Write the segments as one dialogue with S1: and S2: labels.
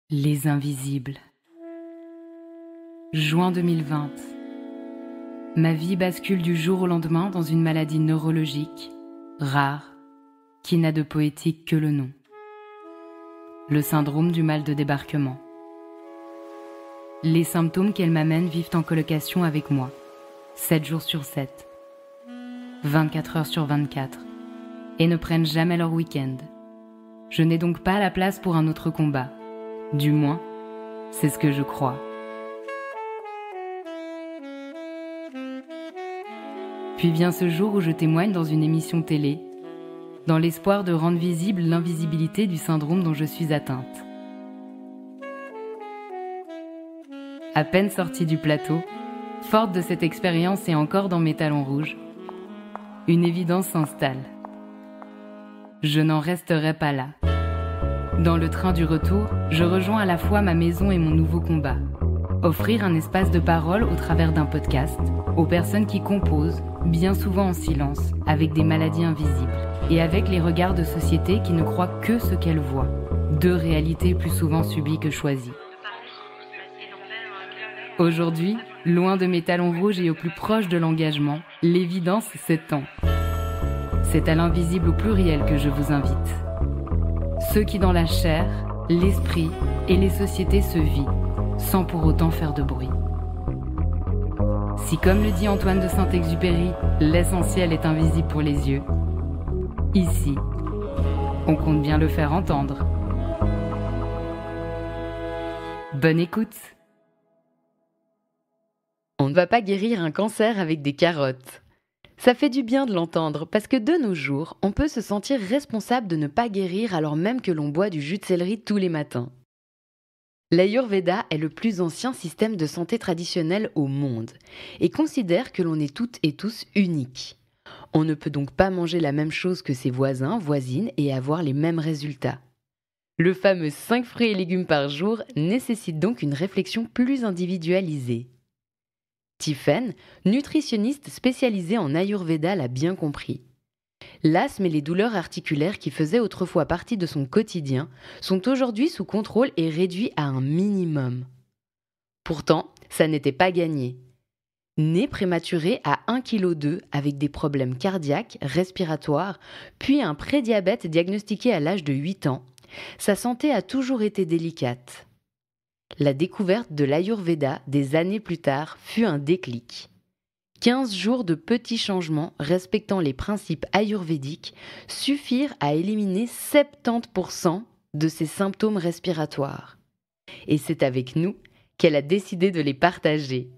S1: Les invisibles. Juin 2020. Ma vie bascule du jour au lendemain dans une maladie neurologique, rare, qui n'a de poétique que le nom. Le syndrome du mal de débarquement. Les symptômes qu'elle m'amène vivent en colocation avec moi, 7 jours sur 7, 24 heures sur 24, et ne prennent jamais leur week-end. Je n'ai donc pas la place pour un autre combat. Du moins, c'est ce que je crois. Puis vient ce jour où je témoigne dans une émission télé, dans l'espoir de rendre visible l'invisibilité du syndrome dont je suis atteinte. À peine sortie du plateau, forte de cette expérience et encore dans mes talons rouges, une évidence s'installe. Je n'en resterai pas là. Dans le train du retour, je rejoins à la fois ma maison et mon nouveau combat. Offrir un espace de parole au travers d'un podcast aux personnes qui composent, bien souvent en silence, avec des maladies invisibles et avec les regards de société qui ne croient que ce qu'elles voient. Deux réalités plus souvent subies que choisies. Aujourd'hui, loin de mes talons rouges et au plus proche de l'engagement, l'évidence s'étend. C'est à l'invisible au pluriel que je vous invite. Ceux qui dans la chair, l'esprit et les sociétés se vivent, sans pour autant faire de bruit. Si comme le dit Antoine de Saint-Exupéry, l'essentiel est invisible pour les yeux, ici, on compte bien le faire entendre. Bonne écoute. On ne va pas guérir un cancer avec des carottes. Ça fait du bien de l'entendre, parce que de nos jours, on peut se sentir responsable de ne pas guérir alors même que l'on boit du jus de céleri tous les matins. L'Ayurveda est le plus ancien système de santé traditionnel au monde et considère que l'on est toutes et tous uniques. On ne peut donc pas manger la même chose que ses voisins, voisines et avoir les mêmes résultats. Le fameux 5 fruits et légumes par jour nécessite donc une réflexion plus individualisée. Tiphaine, nutritionniste spécialisée en Ayurveda, l'a bien compris. L'asthme et les douleurs articulaires qui faisaient autrefois partie de son quotidien sont aujourd'hui sous contrôle et réduits à un minimum. Pourtant, ça n'était pas gagné. Né prématuré à 1,2 kg avec des problèmes cardiaques, respiratoires, puis un prédiabète diagnostiqué à l'âge de 8 ans, sa santé a toujours été délicate. La découverte de l'Ayurveda des années plus tard fut un déclic. 15 jours de petits changements respectant les principes ayurvédiques suffirent à éliminer 70% de ses symptômes respiratoires. Et c'est avec nous qu'elle a décidé de les partager.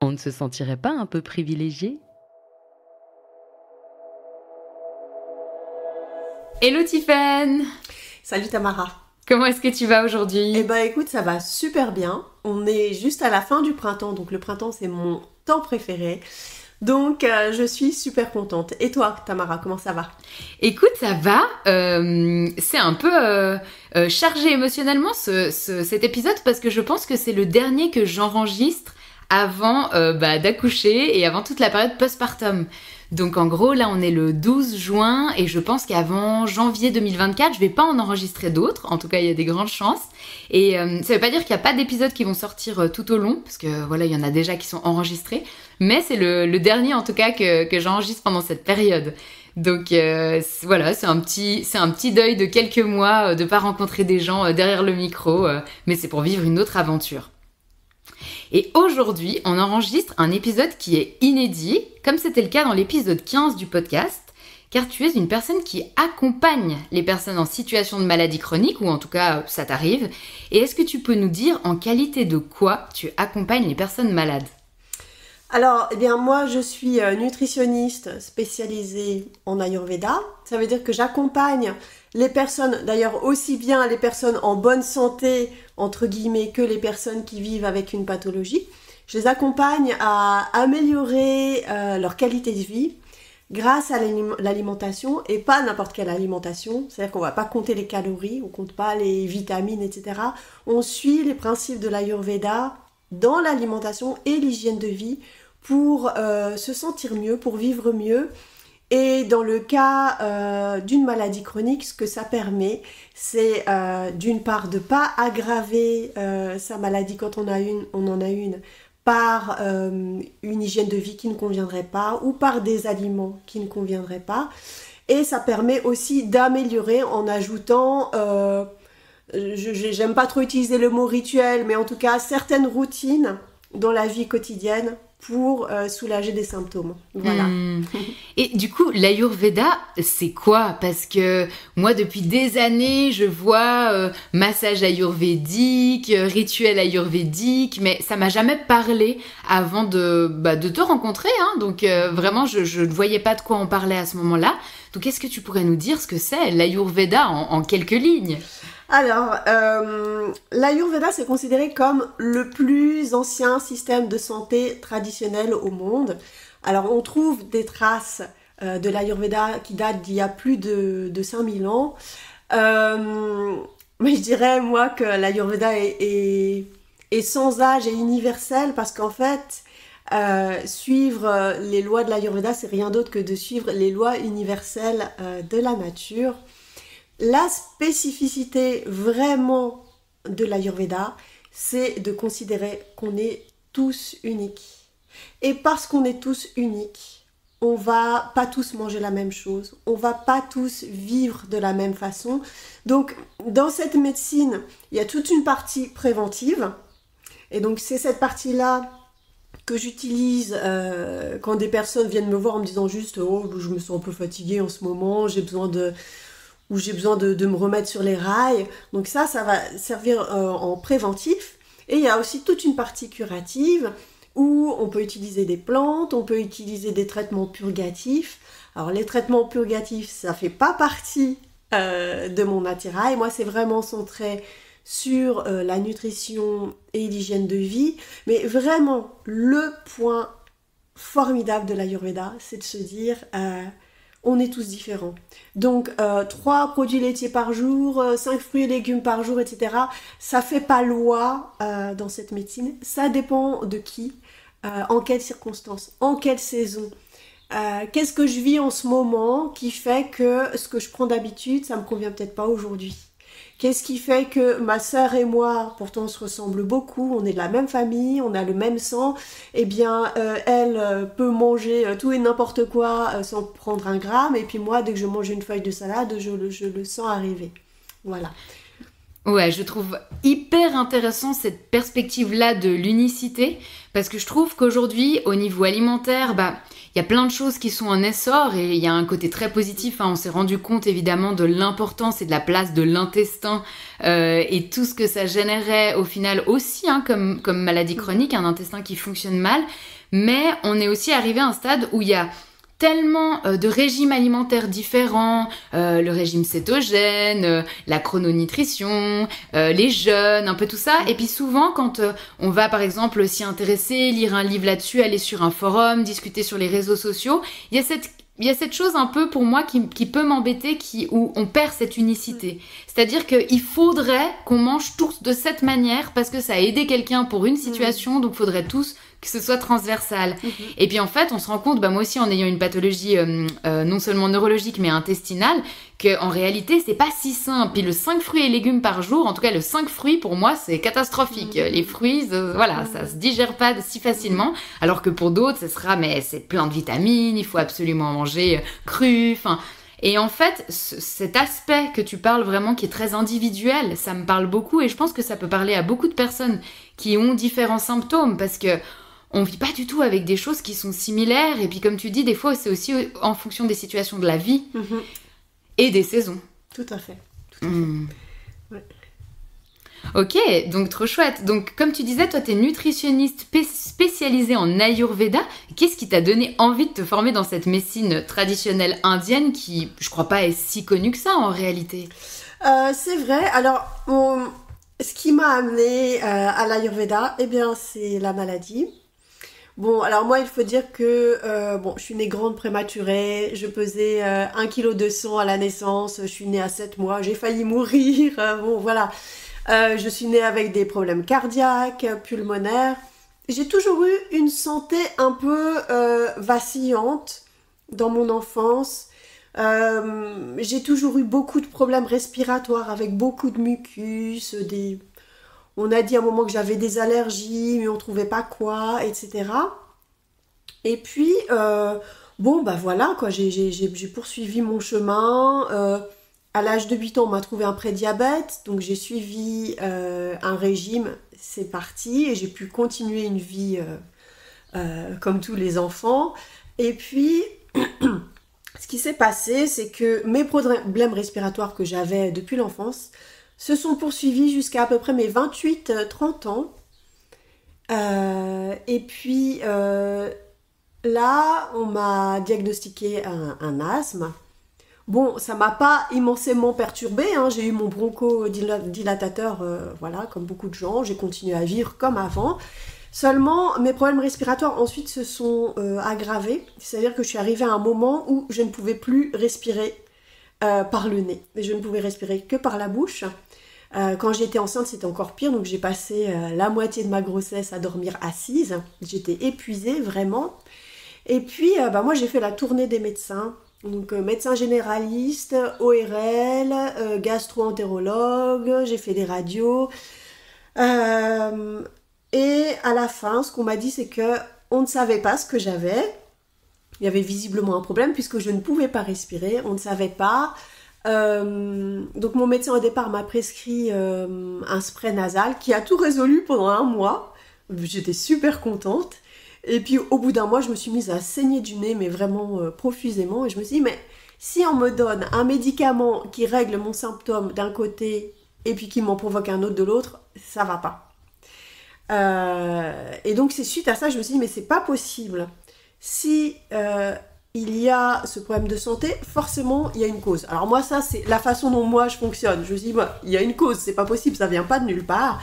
S1: On ne se sentirait pas un peu privilégié ? Hello Tiphaine !
S2: Salut Tamara.
S1: Comment est-ce que tu vas aujourd'hui ?
S2: Eh ben écoute, ça va super bien. On est juste à la fin du printemps, donc le printemps c'est mon temps préféré. Donc je suis super contente. Et toi Tamara, comment ça va ?
S1: Écoute, ça va. C'est un peu chargé émotionnellement cet épisode parce que je pense que c'est le dernier que j'enregistre avant d'accoucher et avant toute la période postpartum. Donc en gros, là on est le 12 juin et je pense qu'avant janvier 2024, je vais pas en enregistrer d'autres. En tout cas, il y a des grandes chances. Et ça veut pas dire qu'il y a pas d'épisodes qui vont sortir tout au long, parce que voilà, il y en a déjà qui sont enregistrés. Mais c'est le dernier en tout cas que j'enregistre pendant cette période. Donc voilà, c'est un petit deuil de quelques mois de pas rencontrer des gens derrière le micro, mais c'est pour vivre une autre aventure. Et aujourd'hui, on enregistre un épisode qui est inédit, comme c'était le cas dans l'épisode 15 du podcast, car tu es une personne qui accompagne les personnes en situation de maladie chronique, ou en tout cas, ça t'arrive. Et est-ce que tu peux nous dire en qualité de quoi tu accompagnes les personnes malades ?
S2: Alors, eh bien moi je suis nutritionniste spécialisée en Ayurveda. Ça veut dire que j'accompagne les personnes, d'ailleurs aussi bien les personnes en bonne santé, entre guillemets, que les personnes qui vivent avec une pathologie. Je les accompagne à améliorer leur qualité de vie grâce à l'alimentation, et pas n'importe quelle alimentation. C'est-à-dire qu'on ne va pas compter les calories, on ne compte pas les vitamines, etc. On suit les principes de l'Ayurveda dans l'alimentation et l'hygiène de vie pour se sentir mieux, pour vivre mieux Et dans le cas d'une maladie chronique, ce que ça permet, c'est d'une part de ne pas aggraver sa maladie quand on en a une, par une hygiène de vie qui ne conviendrait pas ou par des aliments qui ne conviendraient pas. Et ça permet aussi d'améliorer en ajoutant, j'aime pas trop utiliser le mot rituel, mais en tout cas certaines routines dans la vie quotidienne pour soulager des symptômes. Voilà.
S1: Et du coup, l'Ayurveda, c'est quoi? Parce que moi, depuis des années, je vois massage ayurvédique, rituel ayurvédique, mais ça m'a jamais parlé avant de te rencontrer. Hein. Donc vraiment, je ne voyais pas de quoi on parlait à ce moment-là. Donc, est-ce que tu pourrais nous dire ce que c'est l'Ayurveda en quelques lignes?
S2: Alors, l'Ayurveda, c'est considéré comme le plus ancien système de santé traditionnel au monde. Alors, on trouve des traces de l'Ayurveda qui datent d'il y a plus de 5000 ans. Mais je dirais, moi, que l'Ayurveda est sans âge et universel parce qu'en fait, suivre les lois de l'Ayurveda, c'est rien d'autre que de suivre les lois universelles de la nature. La spécificité vraiment de l'Ayurveda, c'est de considérer qu'on est tous uniques. Et parce qu'on est tous uniques, on va pas tous manger la même chose, on va pas tous vivre de la même façon. Donc, dans cette médecine, il y a toute une partie préventive. Et donc, c'est cette partie-là que j'utilise quand des personnes viennent me voir en me disant juste « Oh, je me sens un peu fatiguée en ce moment, j'ai besoin de me remettre sur les rails ». Donc ça va servir en préventif. Et il y a aussi toute une partie curative où on peut utiliser des plantes, on peut utiliser des traitements purgatifs. Alors les traitements purgatifs, ça fait pas partie de mon attirail. Moi, c'est vraiment centré sur la nutrition et l'hygiène de vie. Mais vraiment, le point formidable de l'Ayurveda, c'est de se dire... on est tous différents. Donc, 3 produits laitiers par jour, 5 fruits et légumes par jour, etc. Ça fait pas loi dans cette médecine. Ça dépend de qui, en quelles circonstances, en quelle saison. Qu'est-ce que je vis en ce moment qui fait que ce que je prends d'habitude, ça me convient peut-être pas aujourd'hui. Qu'est-ce qui fait que ma sœur et moi, pourtant on se ressemble beaucoup, on est de la même famille, on a le même sang, eh bien elle peut manger tout et n'importe quoi sans prendre un gramme, et puis moi, dès que je mange une feuille de salade, je le sens arriver. Voilà.
S1: Ouais, je trouve hyper intéressant cette perspective-là de l'unicité, parce que je trouve qu'aujourd'hui, au niveau alimentaire, il y a plein de choses qui sont en essor et il y a un côté très positif. Hein. On s'est rendu compte évidemment de l'importance et de la place de l'intestin et tout ce que ça générait au final aussi comme maladie chronique, un intestin qui fonctionne mal. Mais on est aussi arrivé à un stade où il y a tellement de régimes alimentaires différents, le régime cétogène, la chrononutrition, les jeûnes, un peu tout ça. Et puis souvent, quand on va par exemple s'y intéresser, lire un livre là-dessus, aller sur un forum, discuter sur les réseaux sociaux, il y a cette chose un peu pour moi qui peut m'embêter, où on perd cette unicité. C'est-à-dire qu'il faudrait qu'on mange tous de cette manière parce que ça a aidé quelqu'un pour une situation, donc il faudrait tous que ce soit transversal. Et puis en fait, on se rend compte, moi aussi en ayant une pathologie non seulement neurologique mais intestinale, qu'en réalité, c'est pas si simple. Puis le 5 fruits et légumes par jour, en tout cas le 5 fruits, pour moi, c'est catastrophique. Les fruits, ça se digère pas si facilement, alors que pour d'autres, mais c'est plein de vitamines, il faut absolument manger cru, Et en fait, cet aspect que tu parles vraiment, qui est très individuel, ça me parle beaucoup et je pense que ça peut parler à beaucoup de personnes qui ont différents symptômes parce que on vit pas du tout avec des choses qui sont similaires et puis comme tu dis, des fois c'est aussi en fonction des situations de la vie et des saisons.
S2: Tout à fait. Tout à fait. Ouais.
S1: Ok, donc trop chouette. Donc comme tu disais, toi t'es nutritionniste spécialisée en Ayurveda. Qu'est-ce qui t'a donné envie de te former dans cette médecine traditionnelle indienne qui, je crois pas, est si connue que ça en réalité?
S2: C'est vrai. Alors, ce qui m'a amenée à l'Ayurveda, eh bien, c'est la maladie. Bon, alors moi, il faut dire que je suis née grande prématurée, je pesais 1,2 kg à la naissance, je suis née à 7 mois, j'ai failli mourir, voilà. Je suis née avec des problèmes cardiaques, pulmonaires. J'ai toujours eu une santé un peu vacillante dans mon enfance. J'ai toujours eu beaucoup de problèmes respiratoires avec beaucoup de mucus, on a dit à un moment que j'avais des allergies, mais on trouvait pas quoi, etc. Et puis, bon, bah voilà, quoi, j'ai poursuivi mon chemin. À l'âge de 8 ans, on m'a trouvé un prédiabète, donc j'ai suivi un régime, c'est parti, et j'ai pu continuer une vie comme tous les enfants. Et puis, ce qui s'est passé, c'est que mes problèmes respiratoires que j'avais depuis l'enfance se sont poursuivis jusqu'à peu près mes 28-30 ans. Et puis là, on m'a diagnostiqué un asthme. Bon, ça m'a pas immensément perturbée, hein. J'ai eu mon bronchodilatateur, voilà, comme beaucoup de gens. J'ai continué à vivre comme avant. Seulement, mes problèmes respiratoires ensuite se sont aggravés. C'est-à-dire que je suis arrivée à un moment où je ne pouvais plus respirer par le nez. Je ne pouvais respirer que par la bouche. Quand j'étais enceinte, c'était encore pire. Donc j'ai passé la moitié de ma grossesse à dormir assise. J'étais épuisée, vraiment. Et puis, bah, moi, j'ai fait la tournée des médecins. Donc, médecin généraliste, ORL, gastro-entérologue, j'ai fait des radios. Et à la fin, ce qu'on m'a dit, c'est que on ne savait pas ce que j'avais. Il y avait visiblement un problème puisque je ne pouvais pas respirer. On ne savait pas. Donc, mon médecin au départ m'a prescrit un spray nasal qui a tout résolu pendant 1 mois. J'étais super contente. Et puis au bout d'1 mois, je me suis mise à saigner du nez, mais vraiment profusément. Et je me suis dit, mais si on me donne un médicament qui règle mon symptôme d'un côté et puis qui m'en provoque un autre de l'autre, ça va pas. Et donc c'est suite à ça, je me suis dit, mais c'est pas possible. Si il y a ce problème de santé, forcément il y a une cause. Alors moi, ça c'est la façon dont moi je fonctionne. Je me suis dit, bah, il y a une cause, c'est pas possible, ça vient pas de nulle part.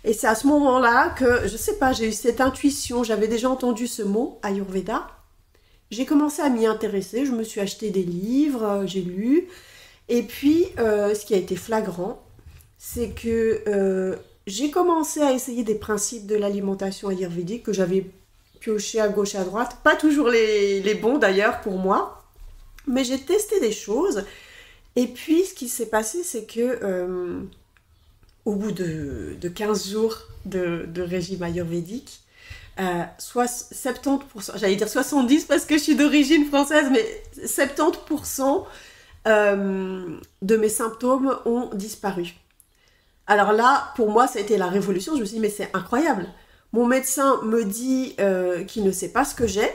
S2: Et c'est à ce moment-là que, je sais pas, j'ai eu cette intuition, j'avais déjà entendu ce mot, Ayurveda. J'ai commencé à m'y intéresser, je me suis acheté des livres, j'ai lu. Et puis, ce qui a été flagrant, c'est que j'ai commencé à essayer des principes de l'alimentation ayurvédique que j'avais piochés à gauche et à droite. Pas toujours les bons d'ailleurs pour moi, mais j'ai testé des choses. Et puis, ce qui s'est passé, c'est que... au bout de 15 jours de régime ayurvédique, 70%, j'allais dire 70% parce que je suis d'origine française, mais 70% de mes symptômes ont disparu. Alors là, pour moi, ça a été la révolution. Je me suis dit, mais c'est incroyable. Mon médecin me dit qu'il ne sait pas ce que j'ai,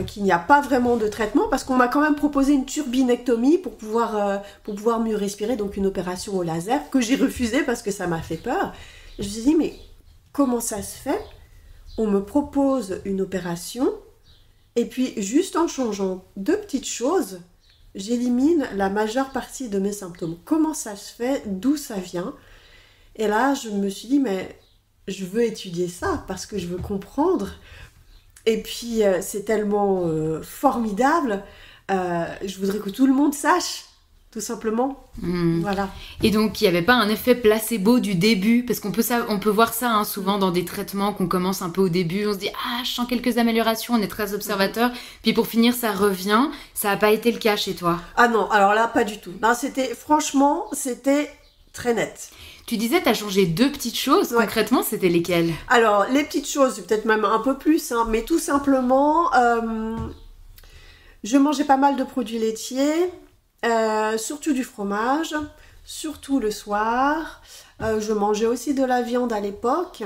S2: qu'il n'y a pas vraiment de traitement, parce qu'on m'a quand même proposé une turbinectomie pour pouvoir mieux respirer, donc une opération au laser, que j'ai refusée parce que ça m'a fait peur. Je me suis dit, mais comment ça se fait? On me propose une opération, et puis juste en changeant 2 petites choses, j'élimine la majeure partie de mes symptômes. Comment ça se fait? D'où ça vient? Et là, je me suis dit, mais je veux étudier ça, parce que je veux comprendre. Et puis, c'est tellement formidable. Je voudrais que tout le monde sache, tout simplement. Voilà.
S1: Et donc, il n'y avait pas un effet placebo du début? Parce qu'on peut voir ça hein, souvent dans des traitements qu'on commence un peu au début. On se dit, ah, je sens quelques améliorations, on est très observateur. Puis pour finir, ça revient. Ça n'a pas été le cas chez toi?
S2: Ah non, alors là, pas du tout. Non, franchement, c'était très net.
S1: Tu disais, tu as changé 2 petites choses. Ouais. Concrètement, c'était lesquelles?
S2: Alors, les petites choses, c'est peut-être même un peu plus, hein, mais tout simplement, je mangeais pas mal de produits laitiers, surtout du fromage, surtout le soir. Je mangeais aussi de la viande à l'époque.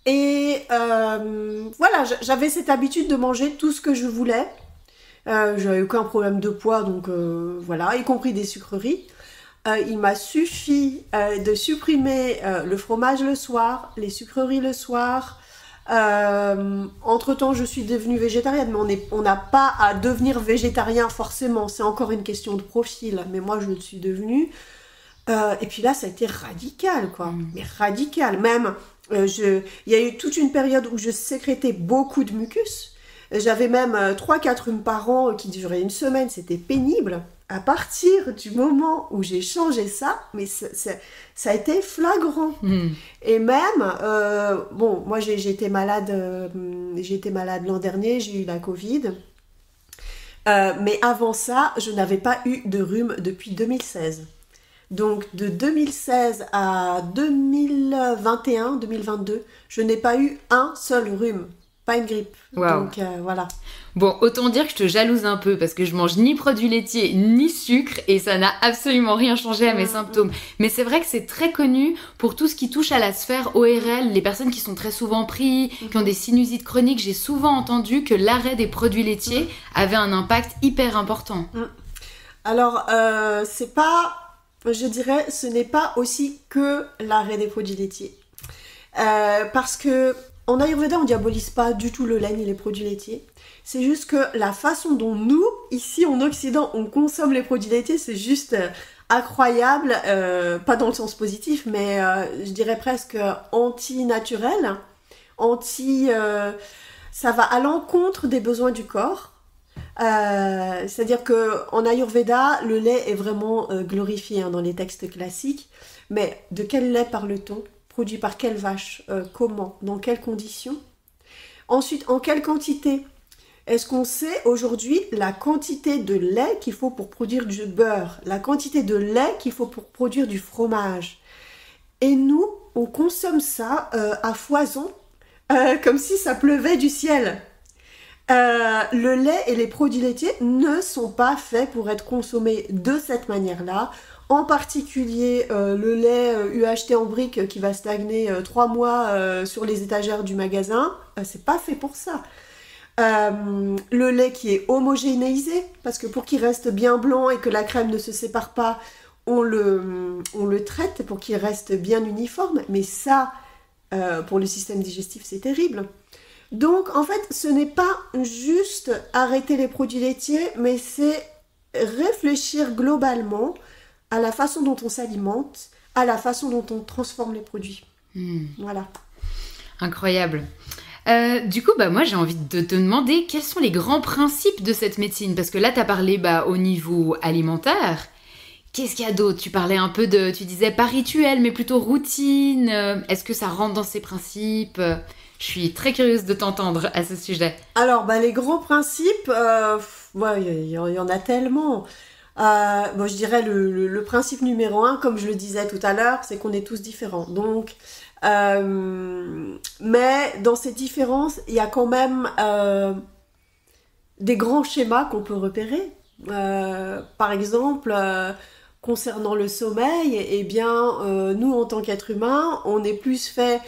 S2: Et voilà, j'avais cette habitude de manger tout ce que je voulais. J'avais aucun problème de poids, donc voilà, y compris des sucreries. Il m'a suffi de supprimer le fromage le soir, les sucreries le soir. Entre-temps, je suis devenue végétarienne, mais on n'a pas à devenir végétarien forcément. C'est encore une question de profil, mais moi, je le suis devenue. Et puis là, ça a été radical, quoi. Mais radical. Même, il y a eu toute une période où je sécrétais beaucoup de mucus. J'avais même 3-4 rhumes par an qui duraient 1 semaine. C'était pénible. À partir du moment où j'ai changé ça, mais ça a été flagrant. Et même, bon, moi j'ai été malade l'an dernier, j'ai eu la Covid. Mais avant ça, je n'avais pas eu de rhume depuis 2016. Donc de 2016 à 2021, 2022, je n'ai pas eu un seul rhume, pas une grippe.
S1: Waouh.
S2: Donc voilà.
S1: Bon, autant dire que je te jalouse un peu parce que je mange ni produits laitiers ni sucre et ça n'a absolument rien changé à mes symptômes. Mais c'est vrai que c'est très connu pour tout ce qui touche à la sphère ORL, les personnes qui sont très souvent prises, qui ont des sinusites chroniques. J'ai souvent entendu que l'arrêt des produits laitiers avait un impact hyper important.
S2: Alors, c'est pas, je dirais, ce n'est pas aussi que l'arrêt des produits laitiers. Parce que en Ayurveda, on diabolise pas du tout le lait ni les produits laitiers. C'est juste que la façon dont nous, ici en Occident, on consomme les produits laitiers, c'est juste incroyable, pas dans le sens positif, mais je dirais presque anti-naturel, ça va à l'encontre des besoins du corps. C'est-à-dire qu'en Ayurveda, le lait est vraiment glorifié dans les textes classiques, mais de quel lait parle-t-on? Produit par quelle vache? Comment? Dans quelles conditions? Ensuite, en quelle quantité? Est-ce qu'on sait aujourd'hui la quantité de lait qu'il faut pour produire du beurre, la quantité de lait qu'il faut pour produire du fromage? Et nous, on consomme ça à foison, comme si ça pleuvait du ciel. Le lait et les produits laitiers ne sont pas faits pour être consommés de cette manière-là. En particulier, le lait UHT en brique qui va stagner 3 mois sur les étagères du magasin, c'est pas fait pour ça. Le lait qui est homogénéisé, parce que pour qu'il reste bien blanc et que la crème ne se sépare pas, on le traite pour qu'il reste bien uniforme. Mais ça, pour le système digestif, c'est terrible. Donc, en fait, ce n'est pas juste arrêter les produits laitiers, mais c'est réfléchir globalement à la façon dont on s'alimente, à la façon dont on transforme les produits. Voilà.
S1: Incroyable. Du coup, moi, j'ai envie de te demander quels sont les grands principes de cette médecine. Parce que là, tu as parlé au niveau alimentaire. Qu'est-ce qu'il y a d'autre? Tu parlais un peu tu disais pas rituel, mais plutôt routine. Est-ce que ça rentre dans ces principes? Je suis très curieuse de t'entendre à ce sujet.
S2: Alors, les grands principes, il y en a tellement. Je dirais le principe numéro 1, comme je le disais tout à l'heure, c'est qu'on est tous différents. Donc, mais dans ces différences, il y a quand même des grands schémas qu'on peut repérer. Par exemple, concernant le sommeil, eh bien, nous, en tant qu'êtres humains, on est plus fait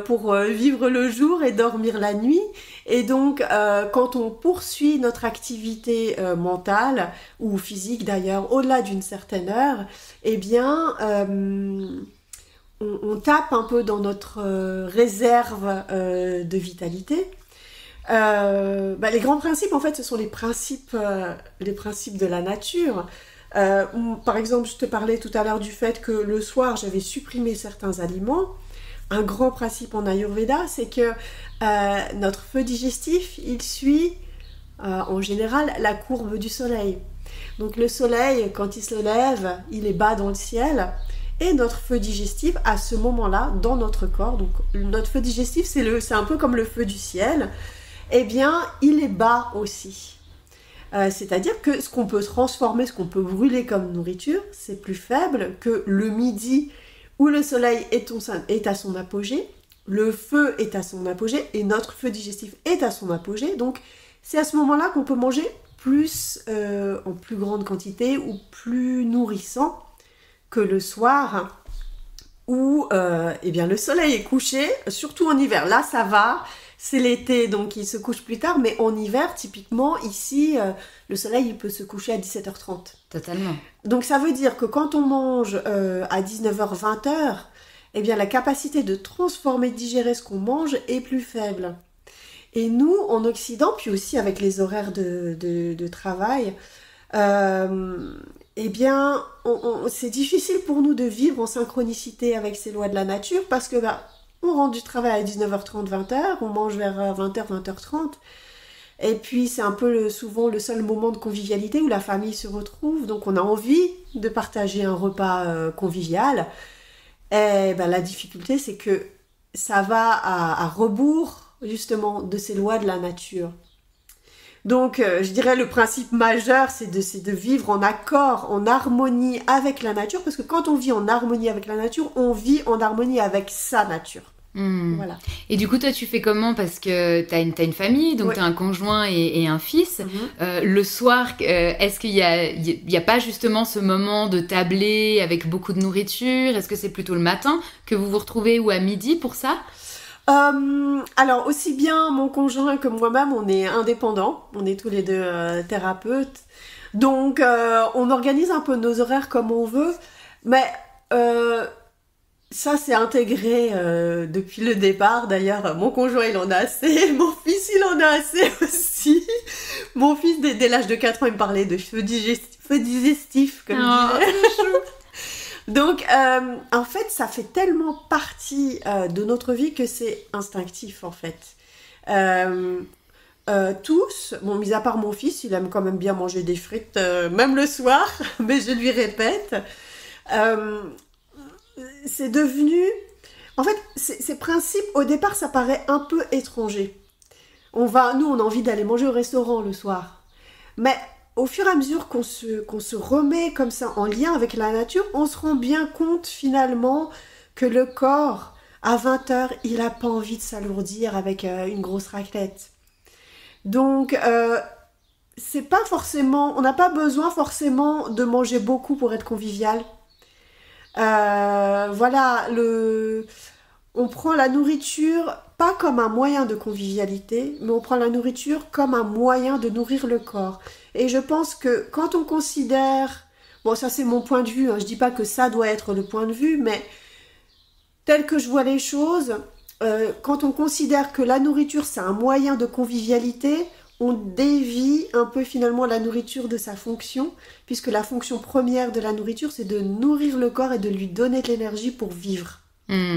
S2: pour vivre le jour et dormir la nuit. Et donc, quand on poursuit notre activité mentale, ou physique d'ailleurs, au-delà d'une certaine heure, eh bien, on tape un peu dans notre réserve de vitalité. Les grands principes, en fait, ce sont les principes de la nature. Par exemple, je te parlais tout à l'heure du fait que le soir, j'avais supprimé certains aliments. Un grand principe en Ayurveda, c'est que notre feu digestif, il suit en général la courbe du soleil. Donc le soleil, quand il se lève, il est bas dans le ciel. Et notre feu digestif, à ce moment-là, dans notre corps, donc notre feu digestif, c'est un peu comme le feu du ciel, eh bien, il est bas aussi. C'est-à-dire que ce qu'on peut transformer, ce qu'on peut brûler comme nourriture, c'est plus faible que le midi où le soleil est à son apogée, le feu est à son apogée et notre feu digestif est à son apogée. Donc, c'est à ce moment-là qu'on peut manger plus, en plus grande quantité ou plus nourrissant que le soir où le soleil est couché, surtout en hiver. Là, ça va. C'est l'été, donc il se couche plus tard, mais en hiver, typiquement, ici, le soleil, il peut se coucher à 17h30.
S1: Totalement.
S2: Donc ça veut dire que quand on mange à 19h, 20h, eh bien la capacité de transformer, de digérer ce qu'on mange est plus faible. Et nous, en Occident, puis aussi avec les horaires de travail, c'est difficile pour nous de vivre en synchronicité avec ces lois de la nature parce que on rentre du travail à 19h30, 20h, on mange vers 20h, 20h30. Et puis, c'est un peu souvent le seul moment de convivialité où la famille se retrouve. Donc, on a envie de partager un repas convivial. Et la difficulté, c'est que ça va à rebours, justement, de ces lois de la nature. Donc, je dirais le principe majeur, c'est de vivre en accord, en harmonie avec la nature, parce que quand on vit en harmonie avec la nature, on vit en harmonie avec sa nature. Voilà.
S1: Et du coup, toi, tu fais comment? Parce que t'as une famille, donc t'as un conjoint et un fils. Le soir, est-ce qu'il y a pas justement ce moment de tabler avec beaucoup de nourriture? Est-ce que c'est plutôt le matin que vous vous retrouvez ou à midi pour ça?
S2: Alors, aussi bien mon conjoint que moi-même, on est indépendants. On est tous les deux thérapeutes. Donc, on organise un peu nos horaires comme on veut. Mais ça, c'est intégré depuis le départ. D'ailleurs, mon conjoint, il en a assez. Mon fils, il en a assez aussi. Mon fils, dès l'âge de 4 ans, il me parlait de cheveux digestifs, comme je disais. Donc, en fait, ça fait tellement partie de notre vie que c'est instinctif, en fait. Tous, bon, mis à part mon fils, il aime quand même bien manger des frites, même le soir, mais je lui répète. C'est devenu... En fait, ces principes, au départ, ça paraît un peu étranger. Nous, on a envie d'aller manger au restaurant le soir. Mais au fur et à mesure qu'on se remet comme ça en lien avec la nature, on se rend bien compte finalement que le corps, à 20h, il n'a pas envie de s'alourdir avec une grosse raclette. Donc, c'est pas forcément... On n'a pas besoin forcément de manger beaucoup pour être convivial. Voilà, on prend la nourriture pas comme un moyen de convivialité, mais on prend la nourriture comme un moyen de nourrir le corps. Et je pense que quand on considère, bon, ça c'est mon point de vue, hein, je dis pas que ça doit être le point de vue, mais tel que je vois les choses, quand on considère que la nourriture c'est un moyen de convivialité, on dévie un peu finalement la nourriture de sa fonction, puisque la fonction première de la nourriture, c'est de nourrir le corps et de lui donner de l'énergie pour vivre.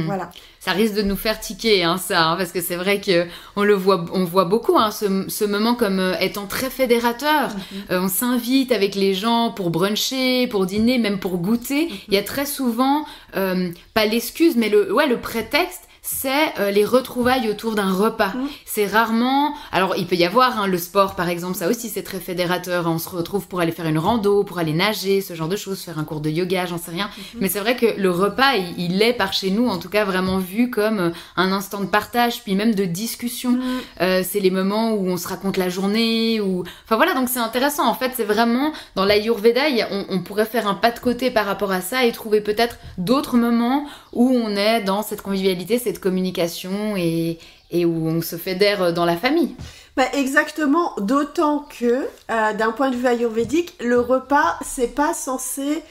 S2: Voilà.
S1: Ça risque de nous faire tiquer, hein, ça, hein, parce que c'est vrai que on voit beaucoup hein, ce moment comme étant très fédérateur. On s'invite avec les gens pour bruncher, pour dîner, même pour goûter. Il y a très souvent, pas l'excuse, mais le prétexte, c'est les retrouvailles autour d'un repas. C'est rarement... Alors, il peut y avoir hein, le sport, par exemple, ça aussi, c'est très fédérateur. On se retrouve pour aller faire une rando, pour aller nager, ce genre de choses, faire un cours de yoga, j'en sais rien. Mais c'est vrai que le repas, il est par chez nous, en tout cas, vraiment vu comme un instant de partage, puis même de discussion. C'est les moments où on se raconte la journée, Enfin voilà, donc c'est intéressant. En fait, c'est vraiment... Dans l'Ayurveda, on pourrait faire un pas de côté par rapport à ça et trouver peut-être d'autres moments où on est dans cette convivialité, cette communication et où on se fédère dans la famille.
S2: Bah exactement, d'autant que d'un point de vue ayurvédique, le repas, c'est pas censé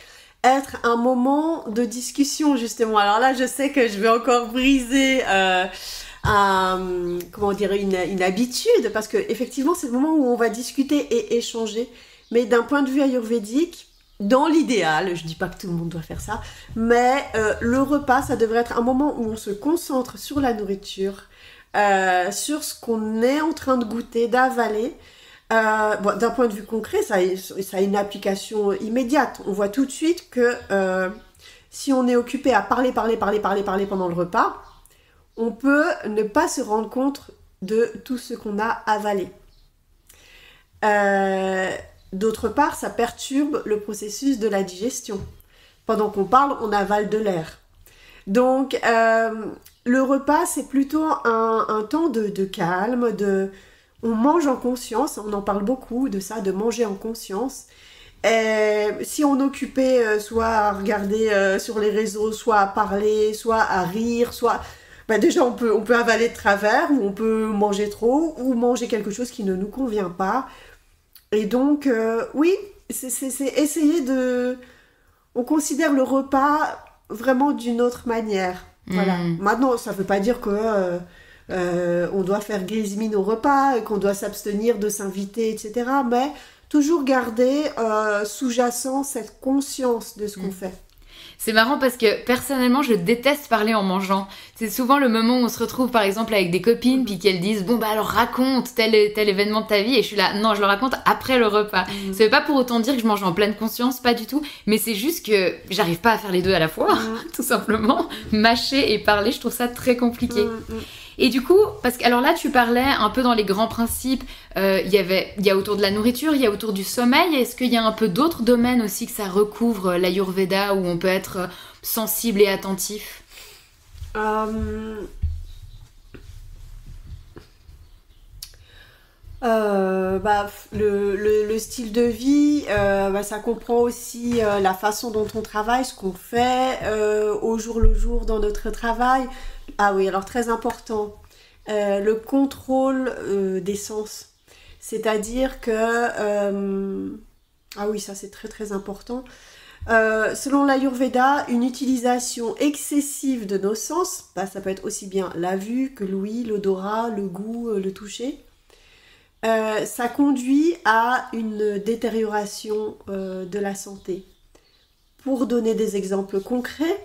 S2: être un moment de discussion justement. Alors là, je sais que je vais encore briser une habitude, parce que effectivement, c'est le moment où on va discuter et échanger. Mais d'un point de vue ayurvédique, dans l'idéal, je dis pas que tout le monde doit faire ça, mais le repas, ça devrait être un moment où on se concentre sur la nourriture, sur ce qu'on est en train de goûter, d'avaler. Bon, d'un point de vue concret, ça a une application immédiate. On voit tout de suite que si on est occupé à parler pendant le repas, on peut ne pas se rendre compte de tout ce qu'on a avalé. D'autre part, ça perturbe le processus de la digestion. Pendant qu'on parle, on avale de l'air. Donc, le repas, c'est plutôt un temps de calme, on mange en conscience, on en parle beaucoup de ça, de manger en conscience. Et si on est occupé soit à regarder sur les réseaux, soit à parler, soit à rire, soit... Ben déjà, on peut avaler de travers, ou on peut manger trop, ou manger quelque chose qui ne nous convient pas. Et donc, oui, c'est essayer de... On considère le repas vraiment d'une autre manière. Voilà. Maintenant, ça ne veut pas dire que on doit faire grismine au repas, qu'on doit s'abstenir de s'inviter, etc. Mais toujours garder sous-jacent cette conscience de ce qu'on fait.
S1: C'est marrant parce que personnellement, je déteste parler en mangeant. C'est souvent le moment où on se retrouve par exemple avec des copines puis qu'elles disent « Bon bah alors raconte tel événement de ta vie » et je suis là « Non, je le raconte après le repas. » Ça veut pas pour autant dire que je mange en pleine conscience, pas du tout. Mais c'est juste que j'arrive pas à faire les deux à la fois, tout simplement. Mâcher et parler, je trouve ça très compliqué.
S3: Et du coup, parce que alors là, tu parlais un peu dans les grands principes, il y a autour de la nourriture, il y a autour du sommeil. Est-ce qu'il y a un peu d'autres domaines aussi que ça recouvre, l'Ayurveda, où on peut être sensible et attentif?
S2: Le style de vie, ça comprend aussi la façon dont on travaille, ce qu'on fait au jour le jour dans notre travail. Ah oui, alors très important, le contrôle des sens. C'est-à-dire que... ah oui, ça c'est très très important. Selon l'Ayurveda, une utilisation excessive de nos sens, ça peut être aussi bien la vue que l'ouïe, l'odorat, le goût, le toucher. Ça conduit à une détérioration de la santé. Pour donner des exemples concrets,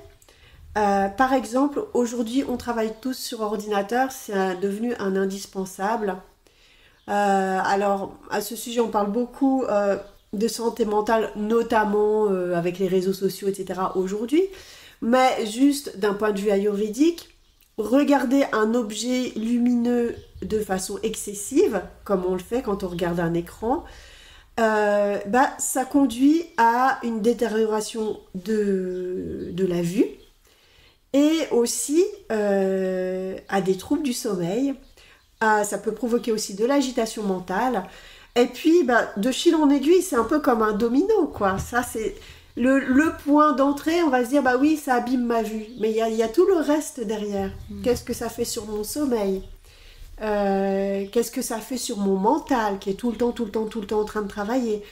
S2: par exemple, aujourd'hui, on travaille tous sur ordinateur, c'est devenu un indispensable. Alors, à ce sujet, on parle beaucoup de santé mentale, notamment avec les réseaux sociaux, etc. aujourd'hui. Mais juste d'un point de vue ayurvédique, regarder un objet lumineux de façon excessive, comme on le fait quand on regarde un écran, ça conduit à une détérioration de la vue et aussi à des troubles du sommeil. Ça peut provoquer aussi de l'agitation mentale. Et puis, de fil en aiguille, c'est un peu comme un domino, quoi. Ça, c'est le point d'entrée, on va se dire, oui, ça abîme ma vue. Mais il y a tout le reste derrière. Qu'est-ce que ça fait sur mon sommeil ? Qu'est-ce que ça fait sur mon mental, qui est tout le temps en train de travailler ?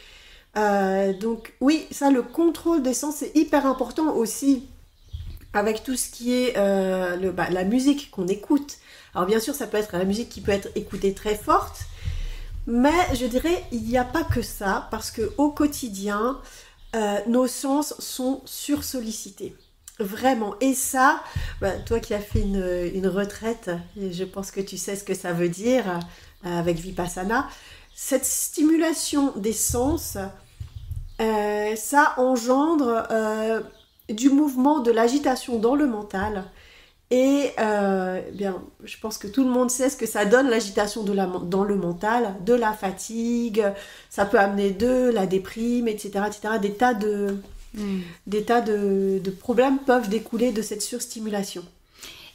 S2: Donc, oui, ça, le contrôle des sens, c'est hyper important aussi, avec tout ce qui est la musique qu'on écoute. Alors, bien sûr, ça peut être la musique qui peut être écoutée très forte, mais je dirais, il n'y a pas que ça, parce qu'au quotidien, nos sens sont sursollicités. Vraiment. Et ça, toi qui as fait une retraite, je pense que tu sais ce que ça veut dire avec Vipassana. Cette stimulation des sens, ça engendre du mouvement, de l'agitation dans le mental. Et je pense que tout le monde sait ce que ça donne, l'agitation dans le mental, de la fatigue, ça peut amener de la déprime, etc. Des tas de problèmes peuvent découler de cette surstimulation.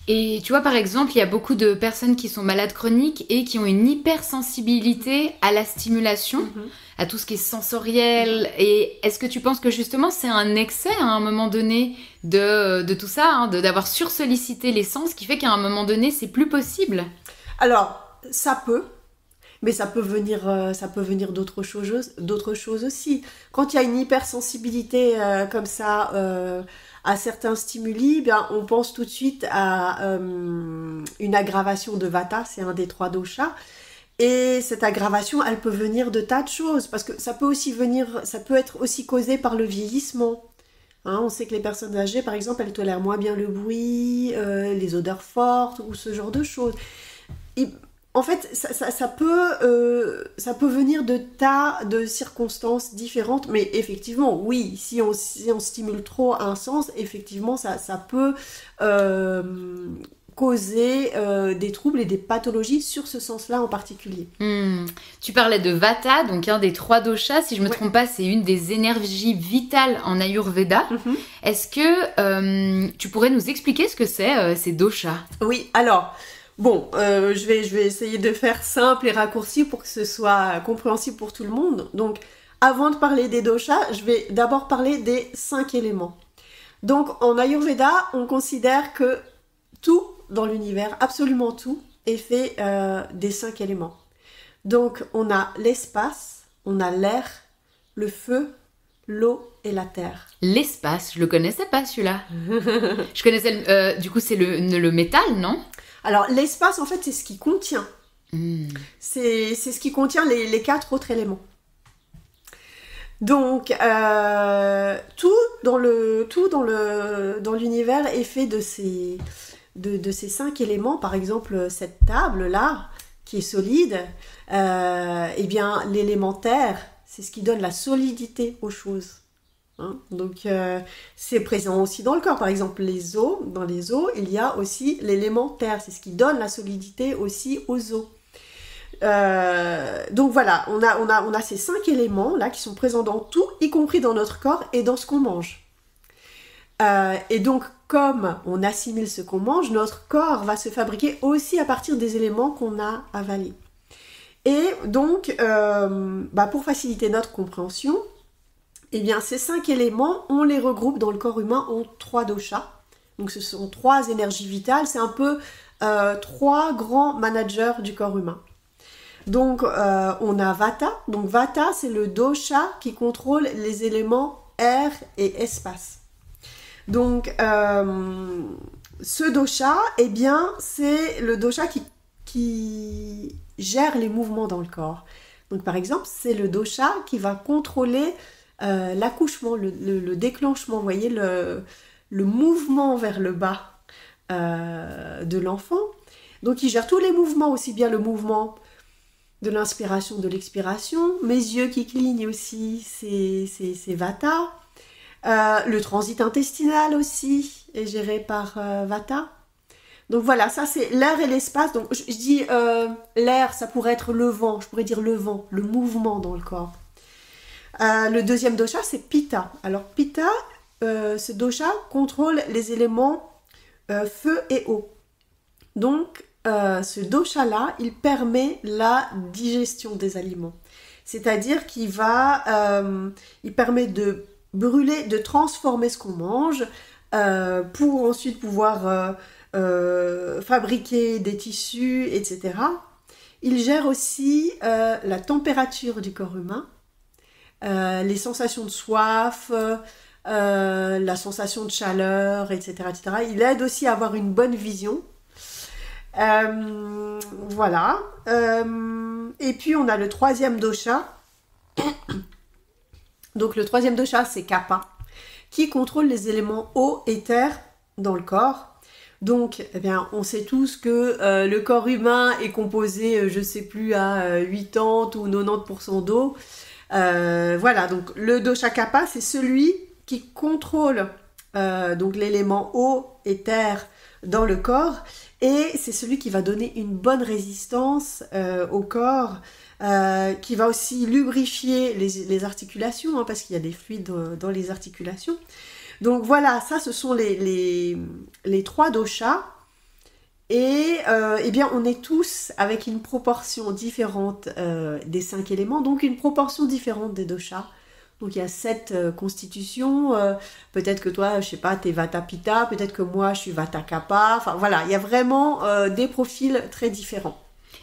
S3: Et tu vois, par exemple, il y a beaucoup de personnes qui sont malades chroniques et qui ont une hypersensibilité à la stimulation, à tout ce qui est sensoriel. Et est-ce que tu penses que justement c'est un excès à un moment donné de tout ça, d'avoir sursollicité les sens, qui fait qu'à un moment donné c'est plus possible?
S2: Alors, ça peut. Mais ça peut venir d'autres choses aussi. Quand il y a une hypersensibilité comme ça à certains stimuli, on pense tout de suite à une aggravation de Vata, c'est un des 3 doshas. Et cette aggravation, elle peut venir de tas de choses, parce que ça peut être aussi causé par le vieillissement. On sait que les personnes âgées, par exemple, elles tolèrent moins bien le bruit, les odeurs fortes ou ce genre de choses. Et, en fait, ça peut venir de tas de circonstances différentes, mais effectivement, oui, si on stimule trop un sens, effectivement, ça peut causer des troubles et des pathologies sur ce sens-là en particulier.
S3: Tu parlais de Vata, donc un des 3 doshas, si je ne me trompe pas, c'est une des énergies vitales en Ayurveda. Est-ce que tu pourrais nous expliquer ce que c'est ces doshas?
S2: Oui, alors... Bon, je vais essayer de faire simple et raccourci pour que ce soit compréhensible pour tout le monde. Donc, avant de parler des doshas, je vais d'abord parler des 5 éléments. Donc, en Ayurveda, on considère que tout dans l'univers, absolument tout, est fait des 5 éléments. Donc, on a l'espace, on a l'air, le feu, l'eau et la terre.
S3: L'espace, je le connaissais pas celui-là. Je connaissais, du coup, c'est le métal, non ?
S2: Alors, l'espace, en fait, c'est ce qui contient. C'est ce qui contient les 4 autres éléments. Donc, tout dans l'univers est fait de ces 5 éléments. Par exemple, cette table-là, qui est solide, l'élément terre, c'est ce qui donne la solidité aux choses. hein. Donc c'est présent aussi dans le corps. Par exemple, les os, dans les os, il y a aussi l'élément terre. C'est ce qui donne la solidité aussi aux os. Donc voilà, on a ces 5 éléments là qui sont présents dans tout, y compris dans notre corps et dans ce qu'on mange. Et donc, comme on assimile ce qu'on mange, notre corps va se fabriquer aussi à partir des éléments qu'on a avalés. Et donc, pour faciliter notre compréhension, eh bien, ces 5 éléments, on les regroupe dans le corps humain en 3 doshas. Donc, ce sont 3 énergies vitales. C'est un peu 3 grands managers du corps humain. Donc, on a Vata. Donc, Vata, c'est le dosha qui contrôle les éléments air et espace. Donc, ce dosha, eh bien, c'est le dosha qui gère les mouvements dans le corps. Donc, par exemple, c'est le dosha qui va contrôler l'accouchement, le déclenchement, vous voyez, le mouvement vers le bas de l'enfant. Donc, il gère tous les mouvements, aussi bien le mouvement de l'inspiration, de l'expiration. Mes yeux qui clignent aussi, c'est Vata. Le transit intestinal aussi est géré par Vata. Donc voilà, ça c'est l'air et l'espace. Donc je dis l'air, ça pourrait être le vent, je pourrais dire le vent, le mouvement dans le corps. Le deuxième dosha, c'est Pitta. Alors Pitta, ce dosha contrôle les éléments feu et eau. Donc ce dosha-là, il permet la digestion des aliments. C'est-à-dire qu'il il permet de brûler, de transformer ce qu'on mange pour ensuite pouvoir fabriquer des tissus, etc. Il gère aussi la température du corps humain, les sensations de soif, la sensation de chaleur, etc., etc. Il aide aussi à avoir une bonne vision. Voilà. Et puis on a le troisième dosha. Donc le troisième dosha, c'est Kapha, qui contrôle les éléments eau et terre dans le corps. Donc, eh bien, on sait tous que le corps humain est composé, je ne sais plus, à 80 ou 90% d'eau. Voilà, donc le dosha Kapha, c'est celui qui contrôle donc l'élément eau et terre dans le corps. Et c'est celui qui va donner une bonne résistance au corps, qui va aussi lubrifier les articulations, hein, parce qu'il y a des fluides dans les articulations. Donc voilà, ça ce sont les 3 doshas. Et eh bien, on est tous avec une proportion différente des 5 éléments, donc une proportion différente des doshas. Donc il y a 7 constitutions, peut-être que toi, je sais pas, t'es Vata Pitta, peut-être que moi je suis Vata Kapha, enfin voilà, il y a vraiment des profils très différents.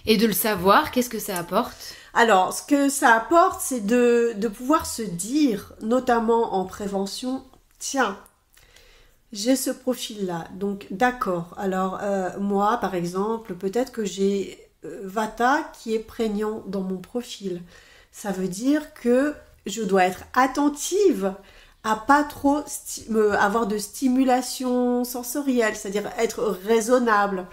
S3: Et de le savoir, qu'est-ce que ça apporte ?
S2: Alors, ce que ça apporte, c'est de pouvoir se dire, notamment en prévention, tiens, j'ai ce profil-là, donc d'accord, alors moi par exemple, peut-être que j'ai Vata qui est prégnant dans mon profil. Ça veut dire que je dois être attentive à pas trop avoir de stimulation sensorielle, c'est-à-dire être raisonnable.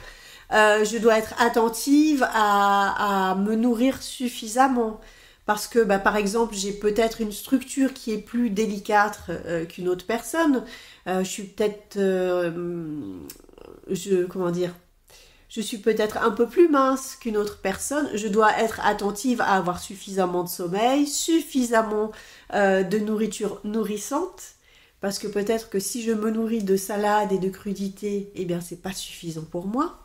S2: Je dois être attentive à me nourrir suffisamment. Parce que, par exemple, j'ai peut-être une structure qui est plus délicate qu'une autre personne. Je suis peut-être... Je suis peut-être un peu plus mince qu'une autre personne. Je dois être attentive à avoir suffisamment de sommeil, suffisamment de nourriture nourrissante. Parce que peut-être que si je me nourris de salade et de crudités, eh bien, c'est pas suffisant pour moi.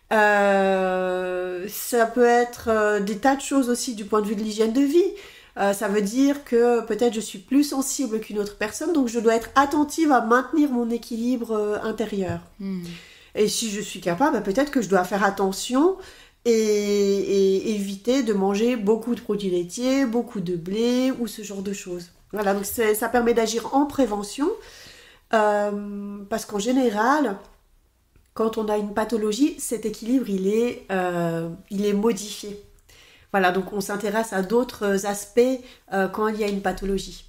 S2: Ça peut être des tas de choses aussi du point de vue de l'hygiène de vie. Ça veut dire que peut-être je suis plus sensible qu'une autre personne, donc je dois être attentive à maintenir mon équilibre intérieur. Et si je suis capable, peut-être que je dois faire attention et éviter de manger beaucoup de produits laitiers, beaucoup de blé ou ce genre de choses. Voilà, donc ça permet d'agir en prévention parce qu'en général, quand on a une pathologie, cet équilibre, il est modifié. Voilà, donc on s'intéresse à d'autres aspects quand il y a une pathologie.